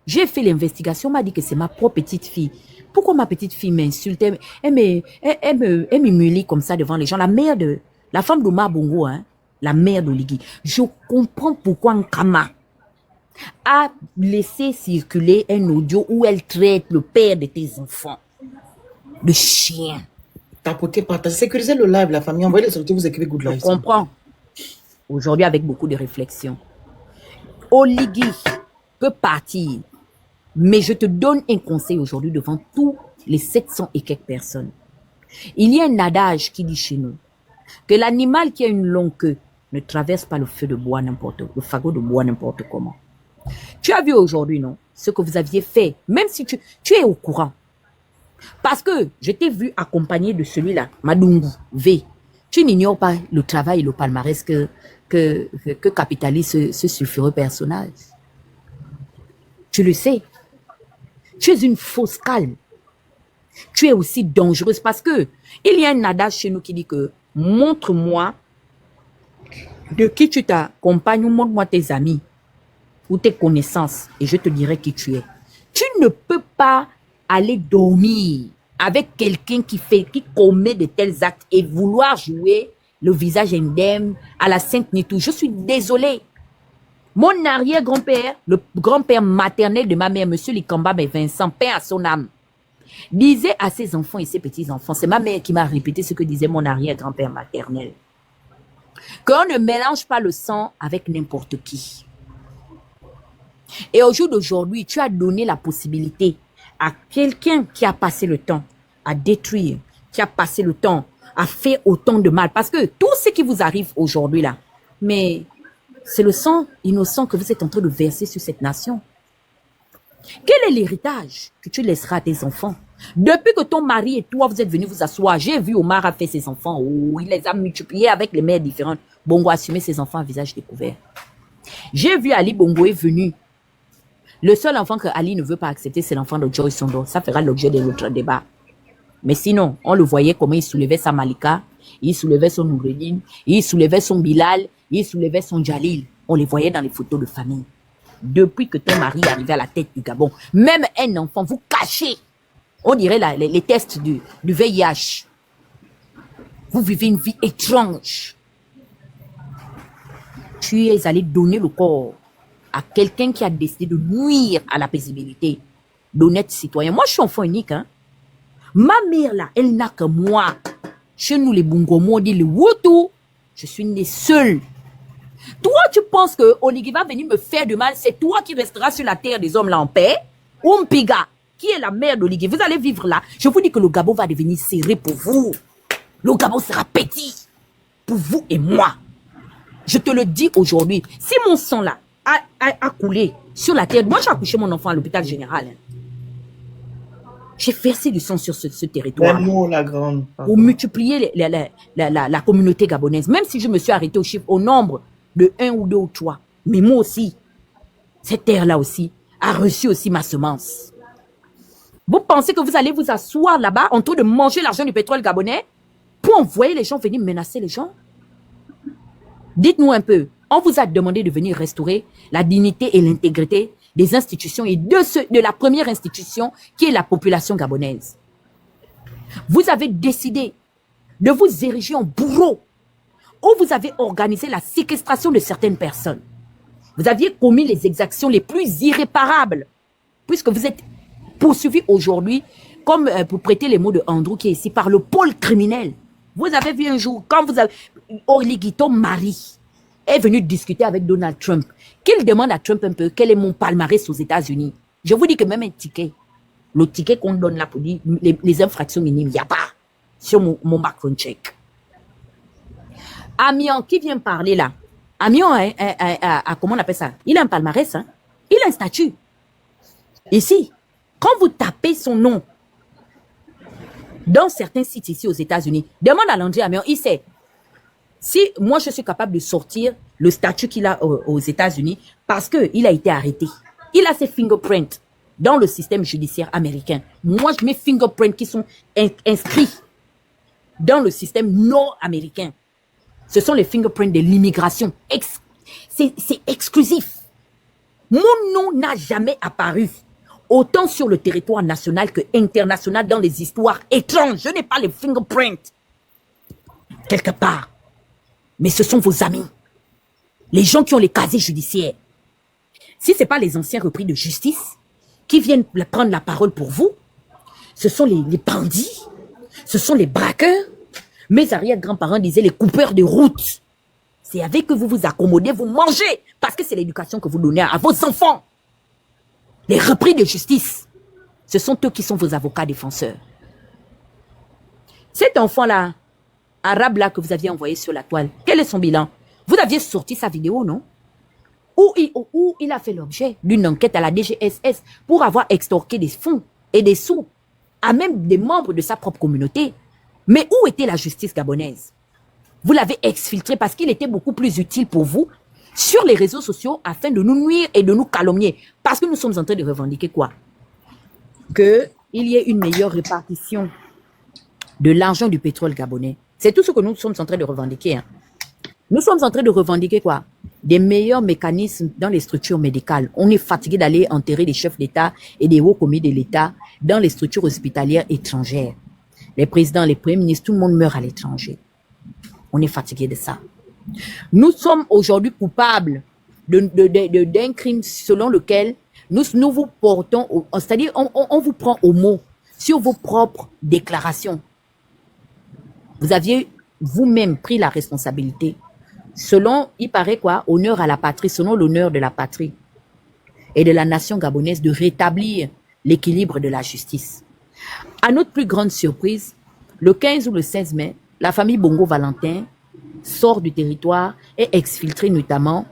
J'ai fait l'investigation, m'a dit que c'est ma propre petite fille. Pourquoi ma petite fille m'insulte? Elle m'humilie comme ça devant les gens. La femme d'Omar Bongo, hein, la mère d'Oligui. Je comprends pourquoi Nkama a laissé circuler un audio où elle traite le père de tes enfants de chien. Tapoter, partager, sécuriser le live, la famille, envoyez les sorties, vous écrivez Good Life. Je comprends. Aujourd'hui, avec beaucoup de réflexion. Oligui peut partir, mais je te donne un conseil aujourd'hui devant tous les 700 et quelques personnes. Il y a un adage qui dit chez nous que l'animal qui a une longue queue ne traverse pas le feu de bois le fagot de bois n'importe comment. Tu as vu aujourd'hui, non, ce que vous aviez fait, même si tu es au courant. Parce que je t'ai vu accompagné de celui-là, Madungu V. Tu n'ignores pas le travail et le palmarès que capitalise ce sulfureux personnage. Tu le sais. Tu es une fausse calme. Tu es aussi dangereuse parce que il y a un adage chez nous qui dit que montre-moi de qui tu t'accompagnes ou montre-moi tes amis ou tes connaissances et je te dirai qui tu es. Tu ne peux pas aller dormir avec quelqu'un qui commet de tels actes et vouloir jouer le visage indemne à la Sainte Nitou. Je suis désolée. Mon arrière-grand-père, le grand-père maternel de ma mère, monsieur Likamba Vincent, paix à son âme, disait à ses enfants et ses petits-enfants, c'est ma mère qui m'a répété ce que disait mon arrière-grand-père maternel, qu'on ne mélange pas le sang avec n'importe qui. Et au jour d'aujourd'hui, tu as donné la possibilité à quelqu'un qui a passé le temps à détruire, qui a passé le temps à faire autant de mal. Parce que tout ce qui vous arrive aujourd'hui là, mais c'est le sang innocent que vous êtes en train de verser sur cette nation. Quel est l'héritage que tu laisseras à tes enfants? Depuis que ton mari et toi, vous êtes venus vous asseoir, j'ai vu Omar a fait ses enfants, il les a multipliés avec les mères différentes. Bongo a assumé ses enfants à visage découvert. J'ai vu Ali Bongo est venu Le seul enfant que Ali ne veut pas accepter, c'est l'enfant de Joy Sondo. Ça fera l'objet de notre débat. Mais sinon, on le voyait comment il soulevait sa Malika, il soulevait son Noureddin, il soulevait son Bilal, il soulevait son Jalil. On les voyait dans les photos de famille. Depuis que ton mari est arrivé à la tête du Gabon, même un enfant, vous cachez. On dirait les tests du VIH. Vous vivez une vie étrange. Tu es allé donner le corps à quelqu'un qui a décidé de nuire à la paisibilité d'honnêtes citoyens. Moi, je suis enfant unique. Hein? Ma mère, là, elle n'a que moi. Chez nous, les Bungomo, on dit les Wutu. Je suis née seule. Toi, tu penses que Oligui va venir me faire du mal? C'est toi qui resteras sur la terre des hommes là en paix? Ou Mpiga, qui est la mère d'Oligui? Vous allez vivre là. Je vous dis que le Gabon va devenir serré pour vous. Le Gabon sera petit pour vous et moi. Je te le dis aujourd'hui. Si mon sang là a coulé sur la terre, moi j'ai accouché mon enfant à l'hôpital général. Hein. J'ai versé du sang sur ce territoire. L'amour, la grande. Pour multiplier la communauté gabonaise. Même si je me suis arrêté au nombre de 1 ou 2 ou 3. Mais moi aussi, cette terre-là aussi, a reçu aussi ma semence. Vous pensez que vous allez vous asseoir là-bas en train de manger l'argent du pétrole gabonais pour envoyer les gens venir menacer les gens? Dites-nous un peu, on vous a demandé de venir restaurer la dignité et l'intégrité des institutions et de la première institution qui est la population gabonaise. Vous avez décidé de vous ériger en bourreau où vous avez organisé la séquestration de certaines personnes. Vous aviez commis les exactions les plus irréparables puisque vous êtes poursuivi aujourd'hui, comme pour prêter les mots de Andrew qui est ici, par le pôle criminel. Vous avez vu un jour, quand vous avez... Oligui, ton mari, est venu discuter avec Donald Trump, qu'il demande à Trump un peu quel est mon palmarès aux États-Unis. Je vous dis que même un ticket, le ticket qu'on donne là pour dire les infractions minimes, il n'y a pas sur mon background check. Amion, qui vient parler là? Amion comment on appelle ça? Il a un palmarès, hein? Il a un statut. Ici, quand vous tapez son nom dans certains sites ici aux États-Unis, demande à Landry Amion, il sait. Si moi je suis capable de sortir le statut qu'il a aux États-Unis parce qu'il a été arrêté. Il a ses fingerprints dans le système judiciaire américain. Moi, je mets fingerprints qui sont inscrits dans le système nord-américain. Ce sont les fingerprints de l'immigration. C'est exclusif. Mon nom n'a jamais apparu autant sur le territoire national que international dans les histoires étranges. Je n'ai pas les fingerprints quelque part. Mais ce sont vos amis, les gens qui ont les casiers judiciaires. Si ce n'est pas les anciens repris de justice qui viennent prendre la parole pour vous, ce sont les bandits, ce sont les braqueurs. Mes arrière-grands-parents disaient les coupeurs de route. C'est avec eux que vous vous accommodez, vous mangez, parce que c'est l'éducation que vous donnez à vos enfants. Les repris de justice, ce sont eux qui sont vos avocats défenseurs. Cet enfant-là, arabe là que vous aviez envoyé sur la toile, quel est son bilan? Vous aviez sorti sa vidéo, non? Où il a fait l'objet d'une enquête à la DGSS pour avoir extorqué des fonds et des sous à même des membres de sa propre communauté. Mais où était la justice gabonaise? Vous l'avez exfiltré parce qu'il était beaucoup plus utile pour vous sur les réseaux sociaux afin de nous nuire et de nous calomnier. Parce que nous sommes en train de revendiquer quoi? Qu'il y ait une meilleure répartition de l'argent du pétrole gabonais. C'est tout ce que nous sommes en train de revendiquer. Hein. Nous sommes en train de revendiquer quoi? Des meilleurs mécanismes dans les structures médicales. On est fatigué d'aller enterrer des chefs d'État et des hauts commis de l'État dans les structures hospitalières étrangères. Les présidents, les premiers ministres, tout le monde meurt à l'étranger. On est fatigué de ça. Nous sommes aujourd'hui coupables d'un crime selon lequel nous vous portons, c'est-à-dire on vous prend au mot sur vos propres déclarations. Vous aviez vous-même pris la responsabilité. Selon, il paraît quoi, honneur à la patrie, selon l'honneur de la patrie et de la nation gabonaise, de rétablir l'équilibre de la justice. À notre plus grande surprise, le 15 ou le 16 mai, la famille Bongo Valentin sort du territoire et exfiltrée notamment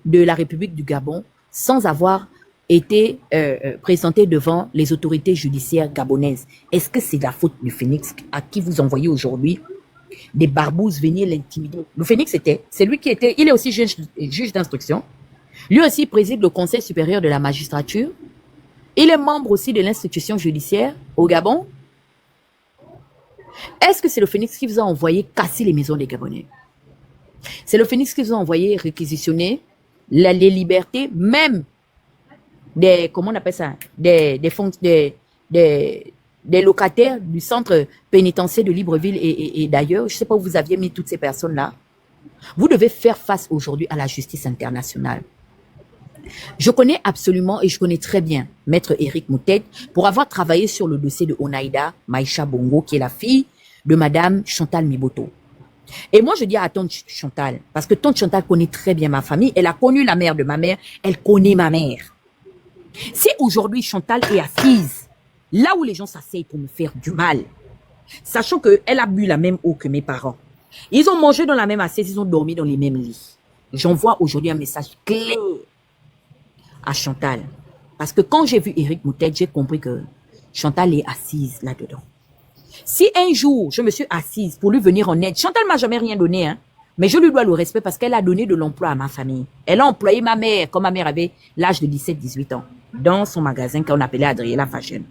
de la République du Gabon sans avoir été présentée devant les autorités judiciaires gabonaises. Est-ce que c'est la faute du Phénix à qui vous envoyez aujourd'hui des barbouzes venir l'intimider? Le Phénix c'est lui qui était, il est aussi juge d'instruction. Lui aussi préside le Conseil supérieur de la magistrature. Il est membre aussi de l'institution judiciaire au Gabon. Est-ce que c'est le Phénix qui vous a envoyé casser les maisons des Gabonais? C'est le Phénix qui vous a envoyé réquisitionner les libertés, même des, comment on appelle ça, des locataires du centre pénitentiaire de Libreville et d'ailleurs. Je ne sais pas où vous aviez mis toutes ces personnes-là. Vous devez faire face aujourd'hui à la justice internationale. Je connais absolument et je connais très bien Maître Éric Moutet pour avoir travaillé sur le dossier de Onaïda Maïcha Bongo, qui est la fille de Madame Chantal Miboto. Et moi, je dis à Tante Chantal, parce que Tante Chantal connaît très bien ma famille, elle a connu la mère de ma mère, elle connaît ma mère. Si aujourd'hui Chantal est assise, là où les gens s'asseyent pour me faire du mal, sachant qu'elle a bu la même eau que mes parents, ils ont mangé dans la même assiette, ils ont dormi dans les mêmes lits. J'envoie aujourd'hui un message clair à Chantal. Parce que quand j'ai vu Éric Moutet, j'ai compris que Chantal est assise là-dedans. Si un jour, je me suis assise pour lui venir en aide, Chantal m'a jamais rien donné, hein, mais je lui dois le respect parce qu'elle a donné de l'emploi à ma famille. Elle a employé ma mère quand ma mère avait l'âge de 17-18 ans dans son magasin qu'on appelait Adriela Fashion.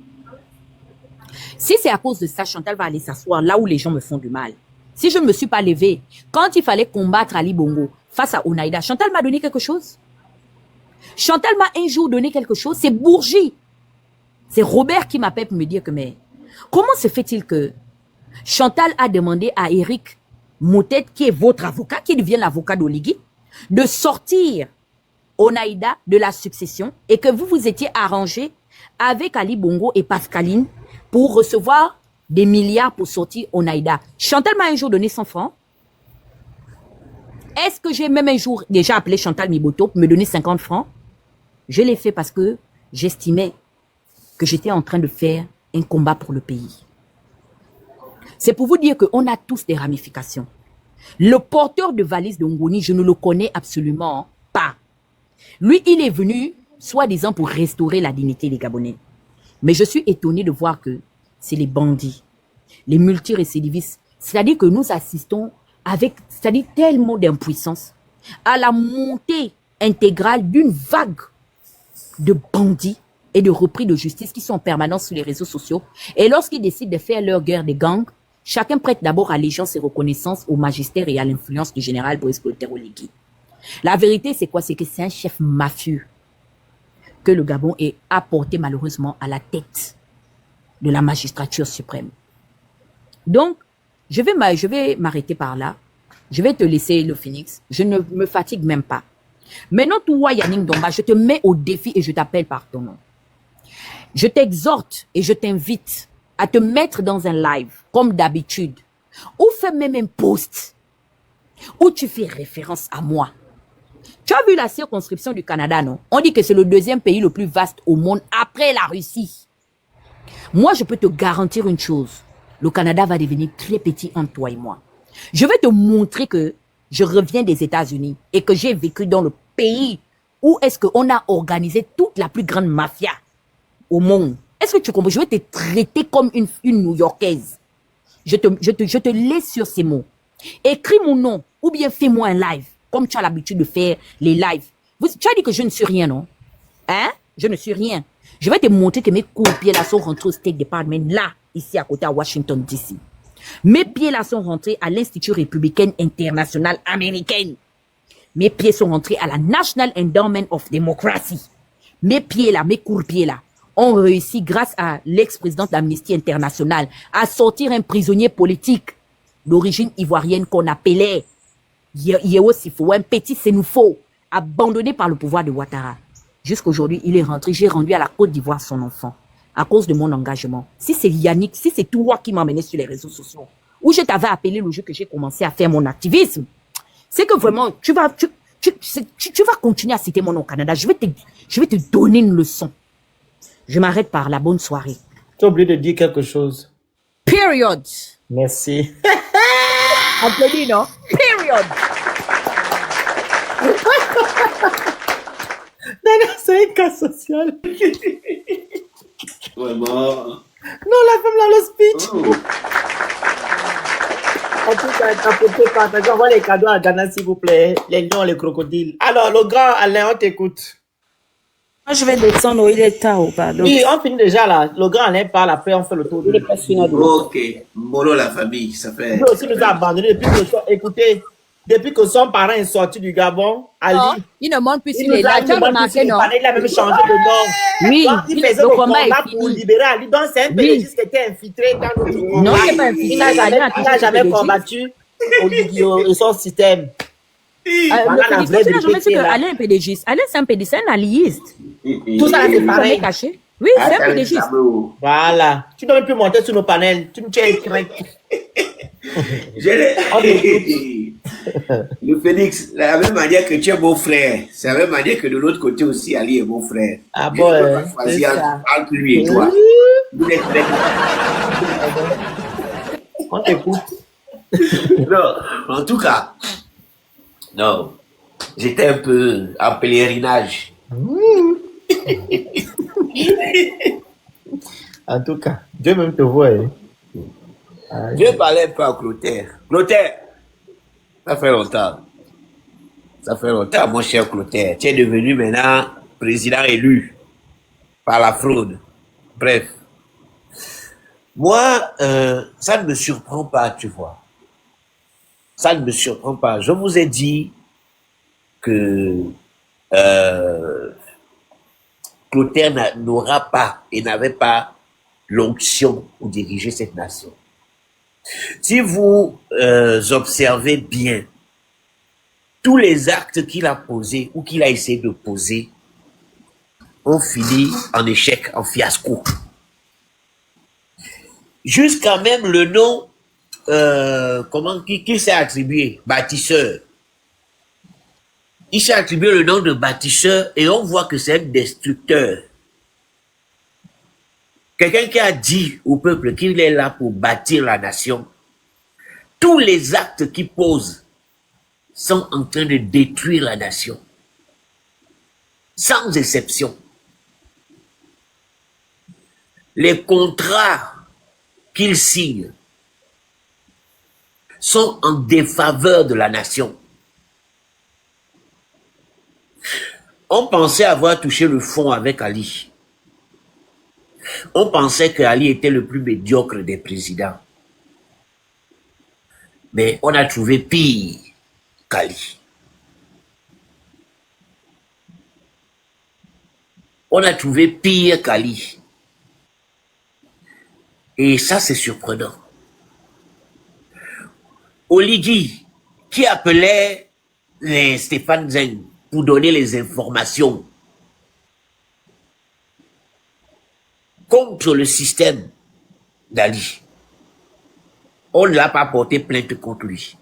Si c'est à cause de ça, Chantal va aller s'asseoir là où les gens me font du mal. Si je ne me suis pas levée, quand il fallait combattre Ali Bongo face à Onaïda, Chantal m'a donné quelque chose. Chantal m'a un jour donné quelque chose, c'est Bourgie. C'est Robert qui m'appelle pour me dire que, mais comment se fait-il que Chantal a demandé à Éric Moutet, qui est votre avocat, qui devient l'avocat d'Oligui, de sortir Onaïda de la succession et que vous vous étiez arrangé avec Ali Bongo et Pascaline pour recevoir des milliards pour sortir Onaïda. Chantal m'a un jour donné 100 francs. Est-ce que j'ai même un jour déjà appelé Chantal Miboto pour me donner 50 francs? Je l'ai fait parce que j'estimais que j'étais en train de faire un combat pour le pays. C'est pour vous dire qu'on a tous des ramifications. Le porteur de valise de Ngoni, je ne le connais absolument pas. Lui, il est venu, soi-disant, pour restaurer la dignité des Gabonais. Mais je suis étonné de voir que c'est les bandits, les multirécidivistes. C'est-à-dire que nous assistons avec, c'est-à-dire tellement d'impuissance, à la montée intégrale d'une vague de bandits et de repris de justice qui sont en permanence sur les réseaux sociaux. Et lorsqu'ils décident de faire leur guerre des gangs, chacun prête d'abord allégeance et reconnaissance au magistère et à l'influence du général Brice Clotaire Oligui. La vérité, c'est quoi? C'est que c'est un chef mafieux que le Gabon est apporté malheureusement à la tête de la magistrature suprême. Donc, je vais m'arrêter par là. Je vais te laisser le Phénix. Je ne me fatigue même pas. Maintenant, toi, Yannick Domba, je te mets au défi et je t'appelle par ton nom. Je t'exhorte et je t'invite à te mettre dans un live, comme d'habitude, ou fais même un post où tu fais référence à moi. Tu as vu la circonscription du Canada, non? On dit que c'est le deuxième pays le plus vaste au monde après la Russie. Moi, je peux te garantir une chose. Le Canada va devenir très petit entre toi et moi. Je vais te montrer que je reviens des États-Unis et que j'ai vécu dans le pays où est-ce qu'on a organisé toute la plus grande mafia au monde. Est-ce que tu comprends? Je vais te traiter comme une New-Yorkaise. Je te laisse sur ces mots. Écris mon nom ou bien fais-moi un live, comme tu as l'habitude de faire les lives. Tu as dit que je ne suis rien, non? Hein? Je ne suis rien. Je vais te montrer que mes coups de pied là sont rentrés au State Department, là, ici à côté à Washington, D.C. Mes pieds là sont rentrés à l'Institut républicain international américain. Mes pieds sont rentrés à la National Endowment of Democracy. Mes pieds là, mes courts-pieds là, ont réussi grâce à l'ex-président d'Amnesty International à sortir un prisonnier politique d'origine ivoirienne qu'on appelait Yeo Sifo, un petit Sénoufo, abandonné par le pouvoir de Ouattara. Jusqu'aujourd'hui, il est rentré, j'ai rendu à la Côte d'Ivoire son enfant, à cause de mon engagement. Si c'est Yannick, si c'est toi qui m'emmenais sur les réseaux sociaux, où je t'avais appelé le jour que j'ai commencé à faire mon activisme, c'est que vraiment, tu vas continuer à citer mon nom au Canada. Je vais te donner une leçon. Je m'arrête par la bonne soirée. Tu as oublié de dire quelque chose. Period. Merci. Applaudis, non? Period. C'est un cas social. Vraiment. Non, la femme là, le speech. Oh. En tout cas, tapotez, partagez, envoie les cadeaux à Ghana, s'il vous plaît. Les lions, les crocodiles. Alors, le grand Alain, on t'écoute. Moi, je vais descendre, il est tard, pardon. Oui, on finit déjà là. Le grand Alain parle, après on fait le tour de Il est presque une heure de Ok. Mbolo, la famille, ça fait. Lui aussi nous a abandonnés depuis que écoutez, depuis que son parent est sorti du Gabon, Ali. Non, il ne montre plus Il s'il nous est là. a Tu as remarqué, non? il a même changé de nom. Oui, Donc, il faisait le le combat combat est pour fini. libérer Ali. Donc, c'est un Oui. PDGiste qui était infiltré dans notre combat. Non, il n'est pas infiltré. Il n'a jamais, Ali a toujours été jamais PDGiste. combattu au son système. Le Voilà la PDGiste, vraie tu n'as jamais su vérité, que là. Alain est PDGiste. Alain, c'est un PDGiste, c'est un alliiste. Tout ça, là, c'est Jamais pareil. caché. Oui, c'est un PDGiste. Voilà. Tu ne dois même plus monter sur nos panels. Tu es craint. Le Phoenix, de la même manière que tu es mon frère, c'est la même manière que de l'autre côté aussi, Ali est mon frère. Ah Je bon, ne peux pas c'est choisir ça. entre lui et toi. Vous êtes frères. On t'écoute. Non, en tout cas, non, j'étais un peu en pèlerinage. En tout cas, Dieu même te voit. Hein. Je parlais un peu à Clotaire. Clotaire, ça fait longtemps. Ça fait longtemps, mon cher Clotaire. Tu es devenu maintenant président élu par la fraude. Bref. Moi, ça ne me surprend pas, tu vois. Ça ne me surprend pas. Je vous ai dit que Clotaire n'aura pas et n'avait pas l'onction pour diriger cette nation. Si vous observez bien, tous les actes qu'il a posés ou qu'il a essayé de poser ont fini en échec, en fiasco. Jusqu'à même le nom, qui s'est attribué, bâtisseur. Il s'est attribué le nom de bâtisseur et on voit que c'est un destructeur. Quelqu'un qui a dit au peuple qu'il est là pour bâtir la nation. Tous les actes qu'il pose sont en train de détruire la nation. Sans exception. Les contrats qu'il signe sont en défaveur de la nation. On pensait avoir touché le fond avec Ali. On pensait que Ali était le plus médiocre des présidents. Mais on a trouvé pire qu'Ali. On a trouvé pire qu'Ali. Et ça, c'est surprenant. Oligui, qui appelait les Stéphane Zeng pour donner les informations contre le système d'Ali. On ne l'a pas porté plainte contre lui.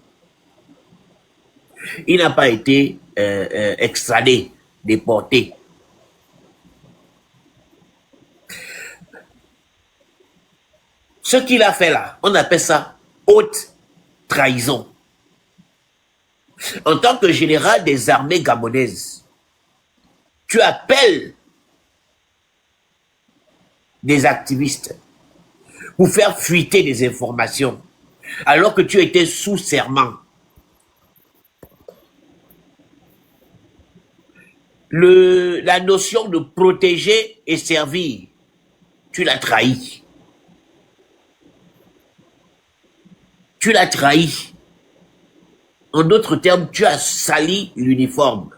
Il n'a pas été extradé, déporté. Ce qu'il a fait là, on appelle ça haute trahison. En tant que général des armées gabonaises, tu appelles des activistes pour faire fuiter des informations alors que tu étais sous serment. La notion de protéger et servir, tu l'as trahi. Tu l'as trahi. En d'autres termes, tu as sali l'uniforme.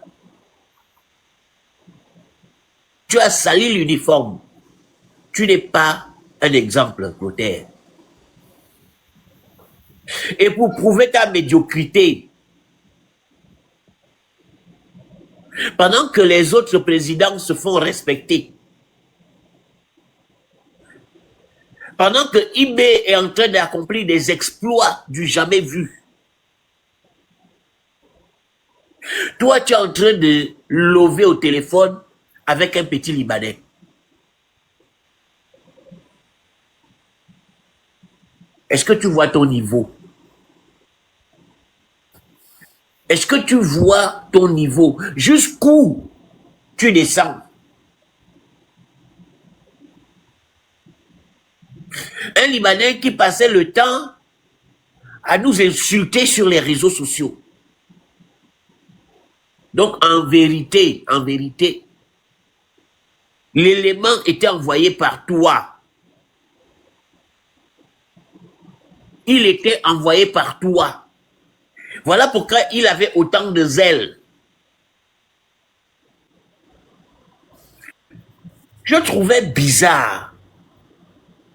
Tu as sali l'uniforme. Tu n'es pas un exemple, Clotaire. Et pour prouver ta médiocrité, pendant que les autres présidents se font respecter, pendant que Ibé est en train d'accomplir des exploits du jamais vu, toi, tu es en train de lover au téléphone avec un petit Libanais. Est-ce que tu vois ton niveau? Est-ce que tu vois ton niveau? Jusqu'où tu descends? Un Libanais qui passait le temps à nous insulter sur les réseaux sociaux. Donc, en vérité, l'élément était envoyé par toi. Il était envoyé par toi. Voilà pourquoi il avait autant de zèle. Je trouvais bizarre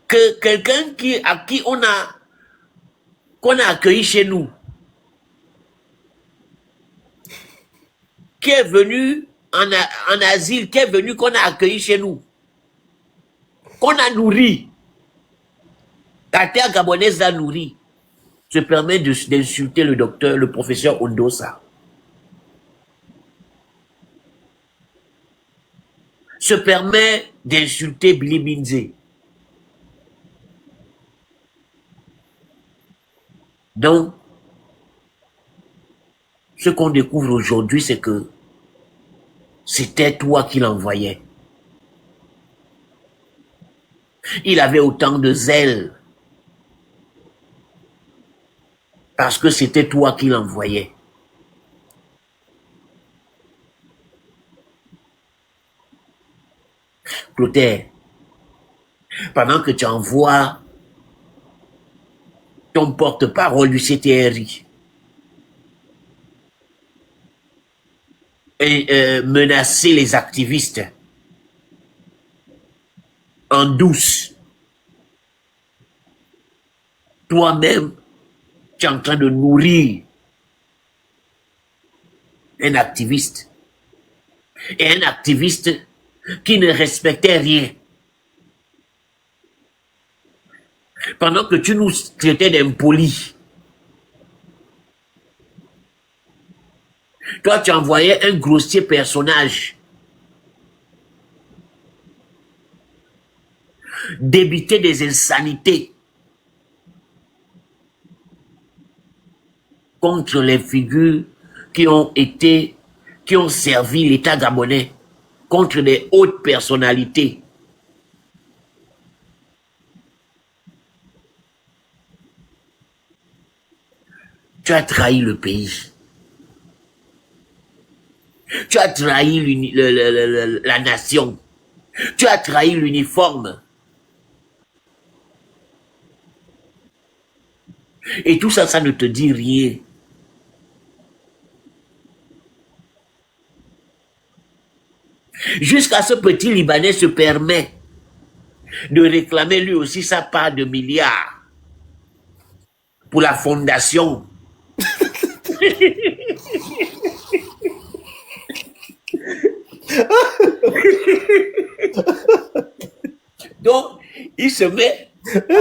que quelqu'un à qui qu'on a accueilli chez nous, qui est venu en asile, qui est venu qu'on a accueilli chez nous, qu'on a nourri, la terre gabonaise l'a nourri, se permet d'insulter le docteur, le professeur Ondosa. Se permet d'insulter Billy Binze. Donc, ce qu'on découvre aujourd'hui, c'est que c'était toi qui l'envoyais. Il avait autant de zèle parce que c'était toi qui l'envoyais. Clotaire, pendant que tu envoies ton porte-parole du CTRI et menacer les activistes en douce, toi-même, tu es en train de nourrir un activiste. Et un activiste qui ne respectait rien. Pendant que tu nous traitais d'impolis, toi, tu envoyais un grossier personnage débiter des insanités contre les figures qui ont servi l'État gabonais, contre des hautes personnalités. Tu as trahi le pays. Tu as trahi la nation. Tu as trahi l'uniforme. Et tout ça, ça ne te dit rien. Jusqu'à ce petit Libanais se permet de réclamer lui aussi sa part de milliards pour la fondation. Donc, il se met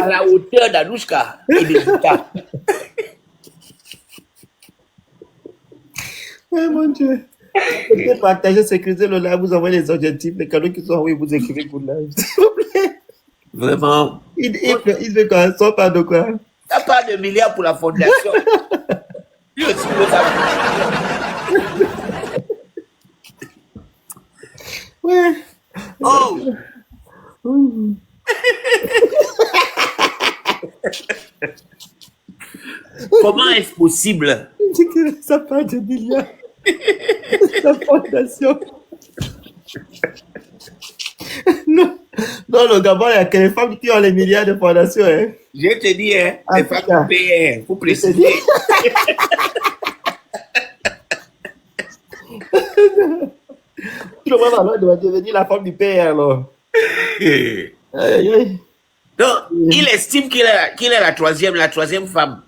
à la hauteur d'Anouchka et des États. Oh mon Dieu. Vous pouvez partager, sécuriser le live, vous envoyez les objectifs, les cadeaux qui sont envoyés, vous écrivez pour le live. S'il vous plaît. Vraiment. Il fait quoi? Sans part de quoi? T'as pas de milliards pour la fondation. Lui aussi veut ça. Ouais. Oh! Comment est-ce possible? Il dit que ça part de milliards. La fondation. Non, le Gabon, il y a que les femmes qui ont les milliards de fondations. Hein. Je te dis, hein, les femmes qui payent, faut préciser. Tout le monde alors doit devenir la femme du père alors. Aïe, aïe, aïe. Donc, il estime qu'il est la troisième femme.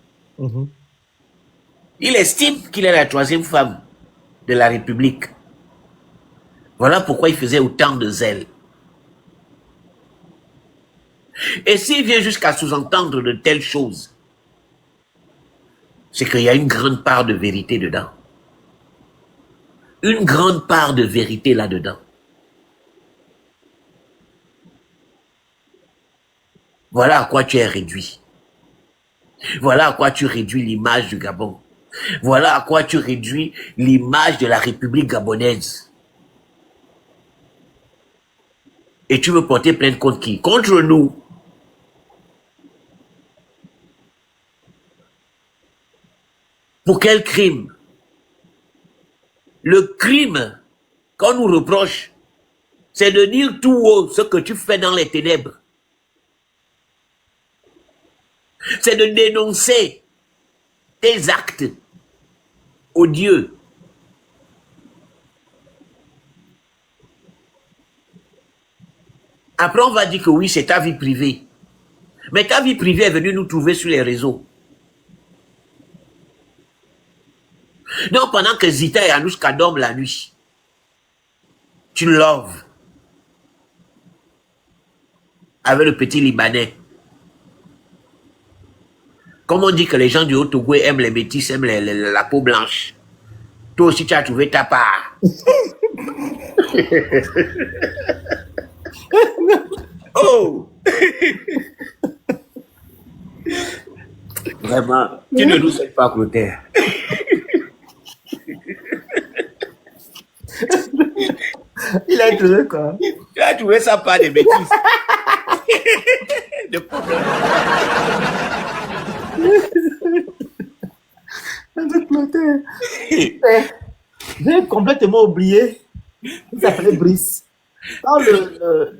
Il estime qu'il est la troisième femme de la République. Voilà pourquoi il faisait autant de zèle. Et s'il vient jusqu'à sous-entendre de telles choses, c'est qu'il y a une grande part de vérité dedans. Une grande part de vérité là-dedans. Voilà à quoi tu es réduit. Voilà à quoi tu réduis l'image du Gabon. Voilà à quoi tu réduis l'image de la République gabonaise. Et tu veux porter plainte contre qui? Contre nous. Pour quel crime? Le crime qu'on nous reproche, c'est de dire tout haut ce que tu fais dans les ténèbres. C'est de dénoncer tes actes odieux. Après, on va dire que oui, c'est ta vie privée. Mais ta vie privée est venue nous trouver sur les réseaux. Donc, pendant que Zita et Anouchka dorment la nuit, tu loves avec le petit Libanais. Comme on dit que les gens du Haut-Togo aiment les métis, aiment la peau blanche. Toi aussi, tu as trouvé ta part. Oh! Vraiment, tu ne nous aides pas, Clotaire. Il a trouvé quoi? Tu as trouvé ça par des bêtises. De problème. J'ai complètement oublié. Il s'appelait Brice. Quand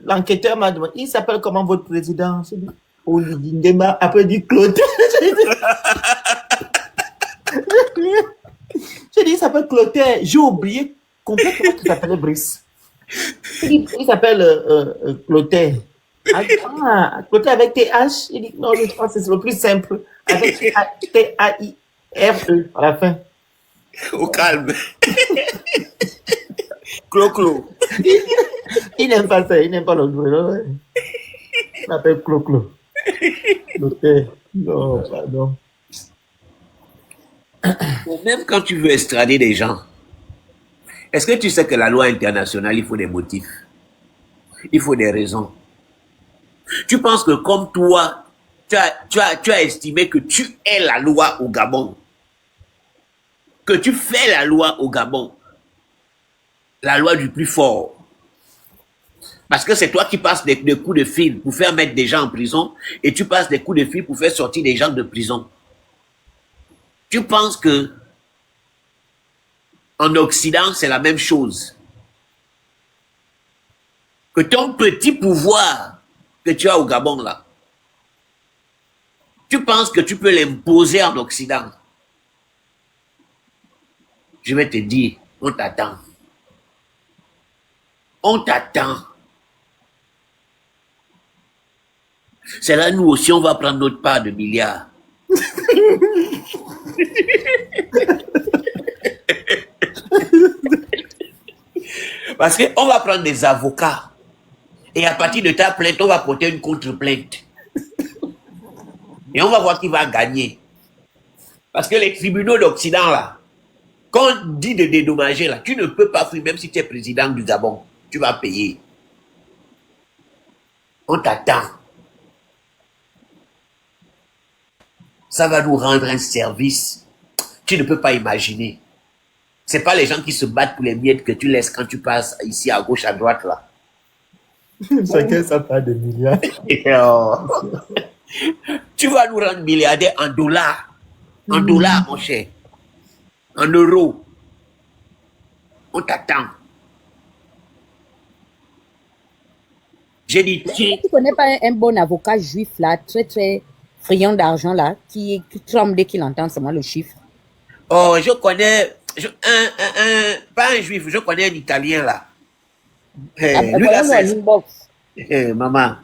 l'enquêteur m'a demandé, il s'appelle comment votre président? J'ai dit, Olivier Ndema. Après, il dit Claude. J'ai dit, il s'appelle Clotaire. J'ai oublié complètement qu'il s'appelait Brice. Il s'appelle Clotaire. Ah, Clotaire avec TH. Il dit, non, je pense que c'est le plus simple. Avec T-A-I-R-E à la fin. Au calme. Clo-clo. Il n'aime pas ça, il n'aime pas le nom. Il l'appelle Clo-clo. Clotaire. Non, pardon. Même quand tu veux extrader des gens, est-ce que tu sais que la loi internationale, il faut des motifs? Il faut des raisons. Tu penses que comme toi, tu as estimé que tu es la loi au Gabon, que tu fais la loi au Gabon, la loi du plus fort. Parce que c'est toi qui passes des coups de fil pour faire mettre des gens en prison et tu passes des coups de fil pour faire sortir des gens de prison. Tu penses que en Occident, c'est la même chose. Que ton petit pouvoir que tu as au Gabon là, tu penses que tu peux l'imposer en Occident. Je vais te dire, on t'attend. On t'attend. C'est là, nous aussi, on va prendre notre part de milliards. Parce qu'on va prendre des avocats. Et à partir de ta plainte, on va porter une contre-plainte. Et on va voir qui va gagner. Parce que les tribunaux d'Occident, là, quand on dit de dédommager, là, tu ne peux pas fuir, même si tu es président du Gabon. Tu vas payer. On t'attend. Ça va nous rendre un service. Tu ne peux pas imaginer. C'est pas les gens qui se battent pour les miettes que tu laisses quand tu passes ici à gauche, à droite, là. Chacun sa part de milliards. Tu vas nous rendre milliardaires en dollars. En dollars, mon cher. En euros. On t'attend. J'ai dit, tiens. Tu connais pas un bon avocat juif là, très très friand d'argent là, qui tremble dès qu'il entend seulement le chiffre? Oh, je connais, pas un juif, je connais un Italien là. Lui là, c'est... maman,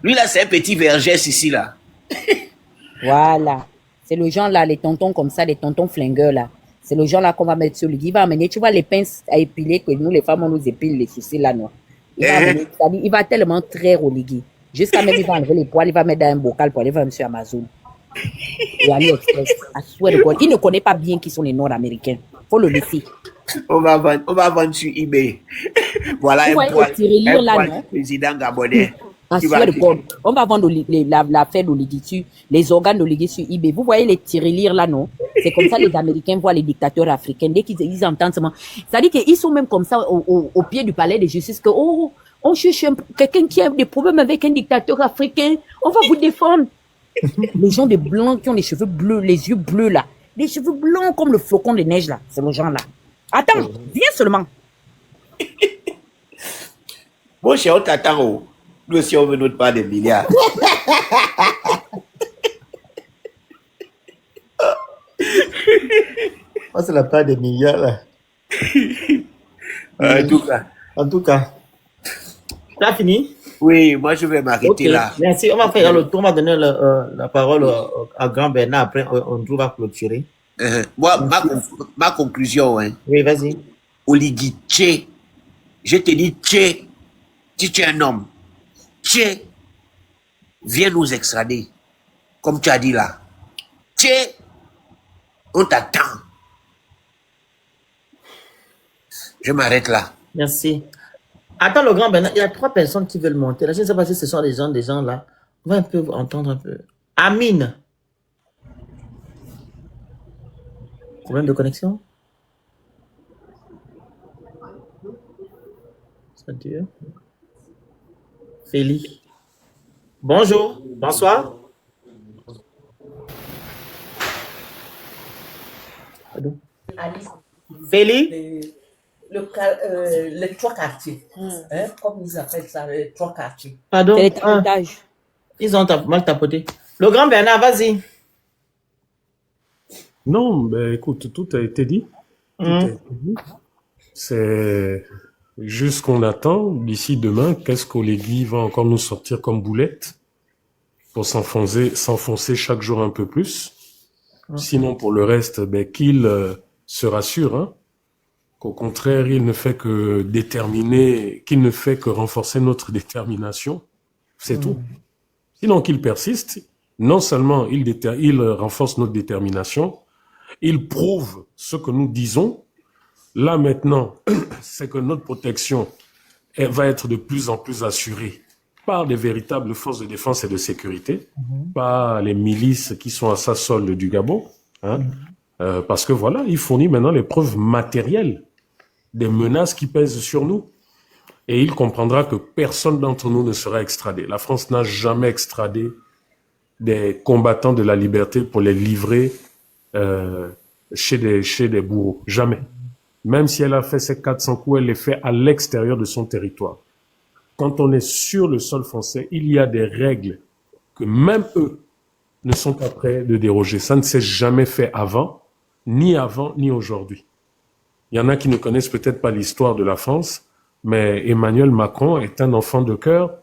lui là, c'est un petit vergès ici là. Voilà. C'est le genre là, les tontons comme ça, les tontons flingueurs là. C'est le genre là qu'on va mettre sur le lit. Il va amener, tu vois, les pinces à épiler que nous, les femmes, on nous épile les sourcils là, non. Il va tellement traire au ligi. Jusqu'à même, il va enlever les poils, il va mettre dans un bocal pour aller vendre sur Amazon. Et AliExpress. I swear to God. Il ne connaît pas bien qui sont les Nord-Américains. Faut le laisser. On va vendre sur eBay. Voilà un poil du président gabonais. I swear to God. On va vendre l'affaire d'Oligui, les organes d'Oligui sur eBay. Vous voyez les tirelires là, non? C'est comme ça les Américains voient les dictateurs africains. Dès qu'ils entendent ça, c'est-à-dire qu'ils sont même comme ça au pied du palais de justice que, oh, on cherche quelqu'un qui a des problèmes avec un dictateur africain. On va vous défendre. Les gens de blancs qui ont les cheveux bleus, les yeux bleus là. Les cheveux blonds comme le flocon de neige, là. C'est le genre, là. Attends, viens seulement. Mon cher, on t'attend. Oh. Nous aussi, on veut notre part des milliards. Oh, c'est la part des milliards, là. En tout cas. En tout cas. T'as fini? Oui, moi, je vais m'arrêter Ok, là. merci. On va faire le tour. On va donner la parole à Grand Bernard. Après, on va clôturer. Moi, ma conclusion, hein. Oui, vas-y. Oligui, Tché, je te dis, Tché, si tu es un homme, Tché, viens nous extrader. Comme tu as dit là. Tché, on t'attend. Je m'arrête là. Merci. Attends, le Grand Bernard, il y a 3 personnes qui veulent monter. Là, je ne sais pas si ce sont des gens là. On va un peu entendre un peu. Amine. Problème de connexion? Ça dure. Félix. Bonjour. Bonsoir. Pardon. Félix. Les 3 quartiers. Hein, comme ils appellent ça, les 3 quartiers. Pardon. C'est les tapotages. Ils ont mal tapoté. Le Grand Bernard, vas-y. Non, ben écoute, tout a été dit. Tout a été dit. C'est juste qu'on attend d'ici demain. Qu'est-ce qu'Oligui va encore nous sortir comme boulette pour s'enfoncer chaque jour un peu plus. Sinon, pour le reste, ben qu'il se rassure, hein, qu'au contraire, il ne fait que déterminer, qu'il ne fait que renforcer notre détermination. C'est tout. Sinon, qu'il persiste. Non seulement il renforce notre détermination, il prouve ce que nous disons. Là, maintenant, c'est que notre protection elle va être de plus en plus assurée par des véritables forces de défense et de sécurité, pas les milices qui sont à sa solde du Gabon, hein, parce que voilà, il fournit maintenant les preuves matérielles des menaces qui pèsent sur nous. Et il comprendra que personne d'entre nous ne sera extradé. La France n'a jamais extradé des combattants de la liberté pour les livrer chez des bourreaux. Jamais. Même si elle a fait ses 400 coups, elle les fait à l'extérieur de son territoire. Quand on est sur le sol français, il y a des règles que même eux ne sont pas prêts de déroger. Ça ne s'est jamais fait avant ni aujourd'hui. Il y en a qui ne connaissent peut-être pas l'histoire de la France, mais Emmanuel Macron est un enfant de cœur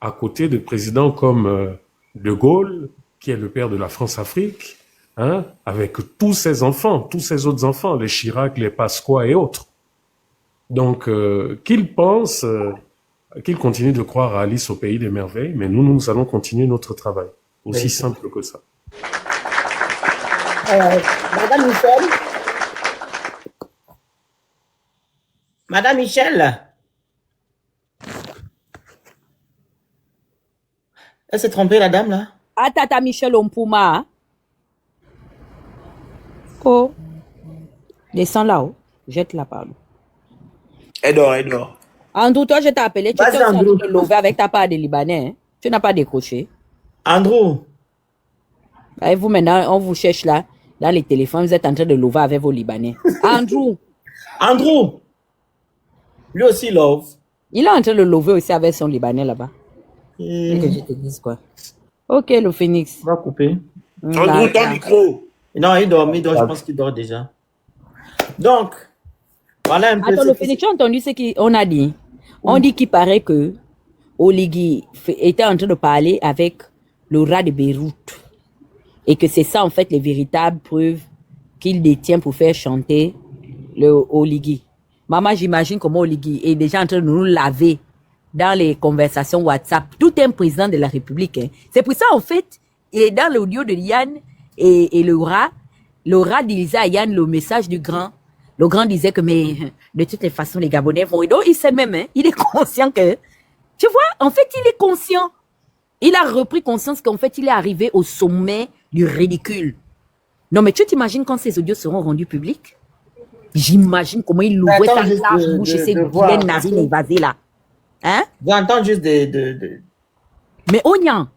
à côté de présidents comme De Gaulle, qui est le père de la France-Afrique, hein, avec tous ses enfants, tous ses autres enfants, les Chirac, les Pasqua et autres. Donc, qu'il pense, qu'il continue de croire à Alice au pays des merveilles, mais nous allons continuer notre travail. Aussi simple que ça. Madame Michel. Madame Michel. Elle s'est trompée, la dame, là? Ah, tata Michel Ompouma. Hein? Oh. Descends là-haut. Jette la parole. Elle dort. Andrew, toi, je t'ai appelé. Tu Vas-y, t'es en train Andrew. de lever avec ta part de Libanais. Hein? Tu n'as pas décroché. Andrew. Et vous, maintenant, on vous cherche là, dans les téléphones. Vous êtes en train de lever avec vos Libanais. Andrew. Andrew. Lui aussi, love. Il est en train de lever aussi avec son Libanais là-bas. Et que je te dise quoi. Ok, le Phoenix. On va couper. Andrew, ton micro. Non, il dort, je pense qu'il dort déjà. Donc, voilà un peu. Attends, le Phoenix, tu as entendu ce qu'on a dit? On dit qu'il paraît que Oligui était en train de parler avec le rat de Beyrouth. Et que c'est ça, en fait, les véritables preuves qu'il détient pour faire chanter le Oligui. Maman, j'imagine comment Oligui est déjà en train de nous laver dans les conversations WhatsApp. Tout un président de la République. Hein. C'est pour ça, en fait, il est dans l'audio de Yann et le rat. Le rat disait à Yann le message du grand. Le grand disait que, mais de toutes les façons, les Gabonais vont. Et donc, il sait même, hein, il est conscient que. Tu vois, en fait, il est conscient. Il a repris conscience qu'en fait, il est arrivé au sommet du ridicule. Non, mais tu t'imagines quand ces audios seront rendus publics? J'imagine comment il ouvrait sa large bouche et ses vilaines narines évasées là. Hein? J'entends juste Mais Onyan,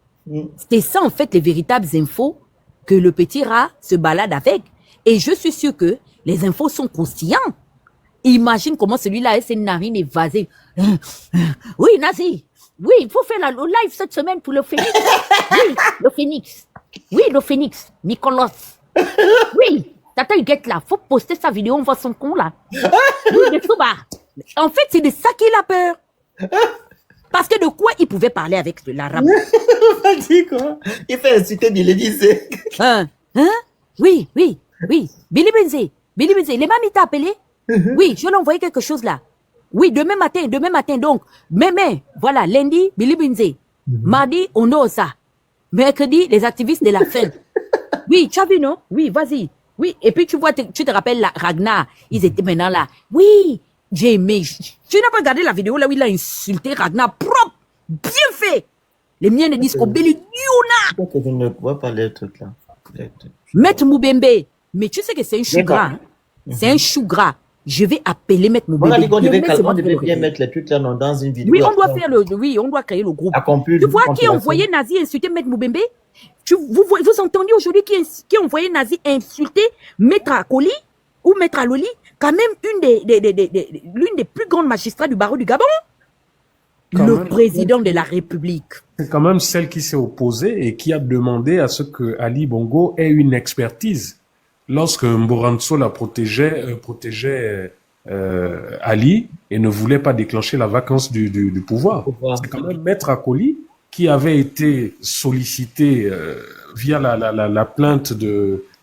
c'était ça en fait les véritables infos que le petit rat se balade avec. Et je suis sûr que les infos sont croustillants. Imagine comment celui-là a ses narines évasées. Oui, Nazi. Oui, il faut faire le live cette semaine pour le Phoenix. Oui, le Phoenix. Oui, le Phoenix. Nicolas. Oui, Tata Huguette là. Faut poster sa vidéo, on voit son con là. Oui, de Souba. En fait, c'est de ça qu'il a peur. Parce que de quoi il pouvait parler avec l'arabe? Vas-y, quoi. Il fait insulter Billy disait. Hein? Oui. Billy Benzé. Les mamies t'a appelé? Oui, je lui ai envoyé quelque chose là. Oui, demain matin. Donc, voilà, lundi, Billy Benzé. Mardi, on a ça. Mercredi, les activistes de la faim. Oui, tu as vu, non? Oui, vas-y. Oui, et puis tu vois, tu te rappelles la Ragnar. Ils étaient maintenant là. Oui, j'ai aimé. Tu n'as pas regardé la vidéo là où il a insulté Ragnar propre, bien fait. Les miens ne disent qu'au Béli Yuna. Je ne vois pas les trucs là. Maître Moubembe. Mais tu sais que c'est un chou gras. Hein? C'est un chou gras. Je vais appeler Maître Moubembe. On a dit qu'on devait bien mettre les trucs là dans une vidéo. Oui, on doit créer le groupe. Tu vois qui a envoyé Nazi insulter Maître Moubembe? Vous entendez aujourd'hui qui a envoyé Nazi insulter Maître Akoli ou Maître Aloli, quand même l'une des plus grandes magistrats du barreau du Gabon? Le président de la République. C'est quand même celle qui s'est opposée et qui a demandé à ce que Ali Bongo ait une expertise. Lorsque Mboranso la protégeait Ali et ne voulait pas déclencher la vacance du pouvoir. C'est quand même Maître Akoli qui avait été sollicité via la plainte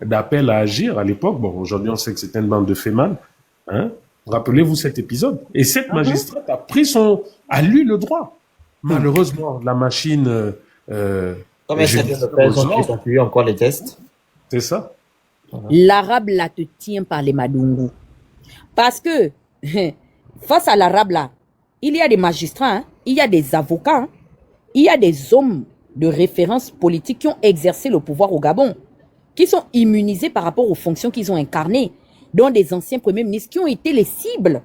d'appel à agir à l'époque. Bon, aujourd'hui on sait que c'était une bande de fémales. Hein? Rappelez-vous cet épisode. Et cette magistrate a lu le droit. Malheureusement, la machine... Comme elle s'est fait encore les tests. C'est ça. L'arabe là te tient par les madungu. Parce que, face à l'arabe là, il y a des magistrats, hein, il y a des avocats, hein, il y a des hommes de référence politique qui ont exercé le pouvoir au Gabon, qui sont immunisés par rapport aux fonctions qu'ils ont incarnées, dont des anciens premiers ministres qui ont été les cibles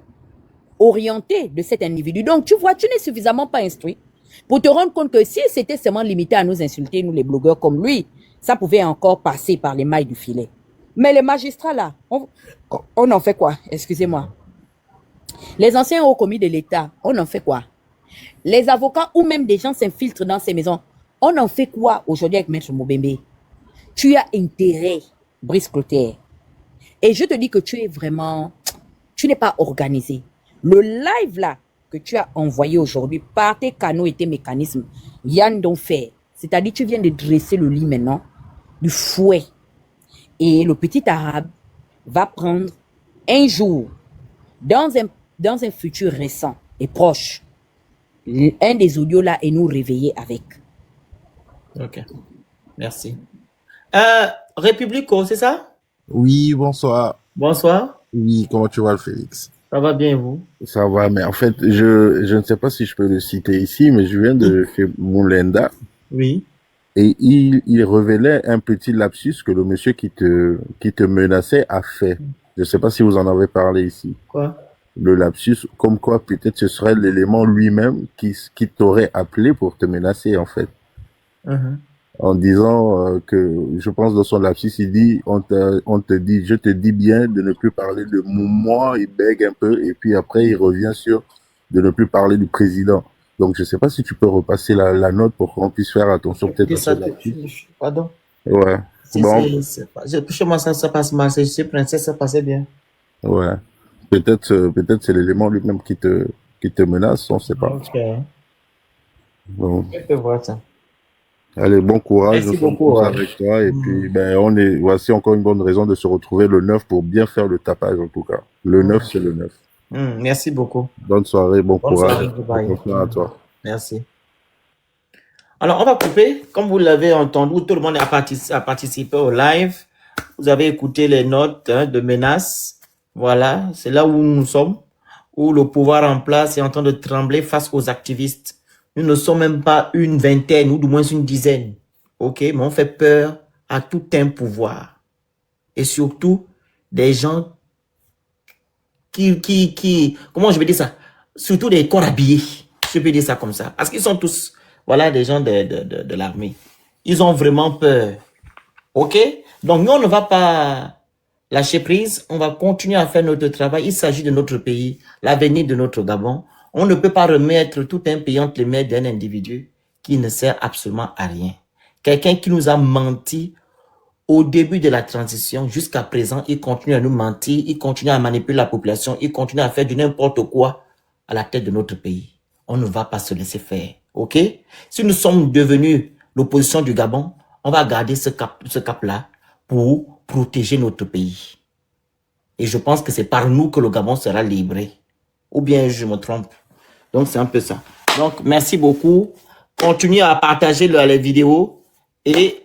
orientées de cet individu. Donc, tu vois, tu n'es suffisamment pas instruit pour te rendre compte que si c'était seulement limité à nous insulter, nous les blogueurs comme lui, ça pouvait encore passer par les mailles du filet. Mais les magistrats là, on en fait quoi? Excusez-moi. Les anciens hauts commis de l'État, on en fait quoi? Les avocats ou même des gens s'infiltrent dans ces maisons, on en fait quoi aujourd'hui avec Maître Moubembe? Tu as intérêt, Brice Clotaire. Et je te dis que tu n'es pas organisé. Le live là que tu as envoyé aujourd'hui par tes canaux et tes mécanismes, Yann d'en faire. C'est-à-dire tu viens de dresser le lit maintenant du fouet. Et le petit arabe va prendre un jour, dans un futur récent et proche, un des audios là et nous réveiller avec. Ok, merci. Républico, c'est ça? Oui, bonsoir. Bonsoir. Oui, comment tu vas, Félix? Ça va bien, vous? Ça va, mais en fait, je ne sais pas si je peux le citer ici, mais je viens de chez Moulenda. Oui. Et il révélait un petit lapsus que le monsieur qui te menaçait a fait. Je ne sais pas si vous en avez parlé ici. Quoi? Le lapsus, comme quoi peut-être ce serait l'élément lui-même qui t'aurait appelé pour te menacer, en fait. En disant que, je pense dans son lapsus, il dit, je te dis bien de ne plus parler de moi, il bègue un peu, et puis après il revient sur de ne plus parler du président. Donc je sais pas si tu peux repasser la note pour qu'on puisse faire attention peut-être à ce lapsus. Pardon? Ouais. Bon. Chez moi ça passe mal, chez Princesse ça passait bien. Ouais. Peut-être c'est l'élément lui-même qui te menace, on sait pas. Ok. Bon. Je peux voir ça. Allez, bon courage. Merci beaucoup. Avec toi. Et puis, voici encore une bonne raison de se retrouver le 9 pour bien faire le tapage, en tout cas. Le 9, c'est le 9. Merci beaucoup. Bonne soirée, bon courage. Bonne soirée à toi. Merci. Alors, on va couper. Comme vous l'avez entendu, tout le monde a participé au live. Vous avez écouté les notes de menaces. Voilà, c'est là où nous sommes, où le pouvoir en place est en train de trembler face aux activistes. Nous ne sommes même pas une vingtaine, ou du moins une dizaine. OK? Mais on fait peur à tout un pouvoir. Et surtout, des gens qui comment je vais dire ça? Surtout des corps habillés. Je peux dire ça comme ça. Parce qu'ils sont tous, voilà, des gens de l'armée. Ils ont vraiment peur. OK? Donc, nous, on ne va pas lâcher prise, on va continuer à faire notre travail. Il s'agit de notre pays, l'avenir de notre Gabon. On ne peut pas remettre tout un pays entre les mains d'un individu qui ne sert absolument à rien. Quelqu'un qui nous a menti au début de la transition, jusqu'à présent, il continue à nous mentir, il continue à manipuler la population, il continue à faire du n'importe quoi à la tête de notre pays. On ne va pas se laisser faire, ok? Si nous sommes devenus l'opposition du Gabon, on va garder ce cap-là pour protéger notre pays. Et je pense que c'est par nous que le Gabon sera libéré. Ou bien je me trompe. Donc c'est un peu ça. Donc merci beaucoup. Continuez à partager les vidéos et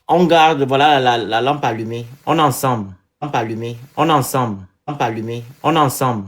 on garde, voilà, la lampe allumée. On est ensemble. Lampe allumée. On est ensemble. Lampe allumée. On est ensemble.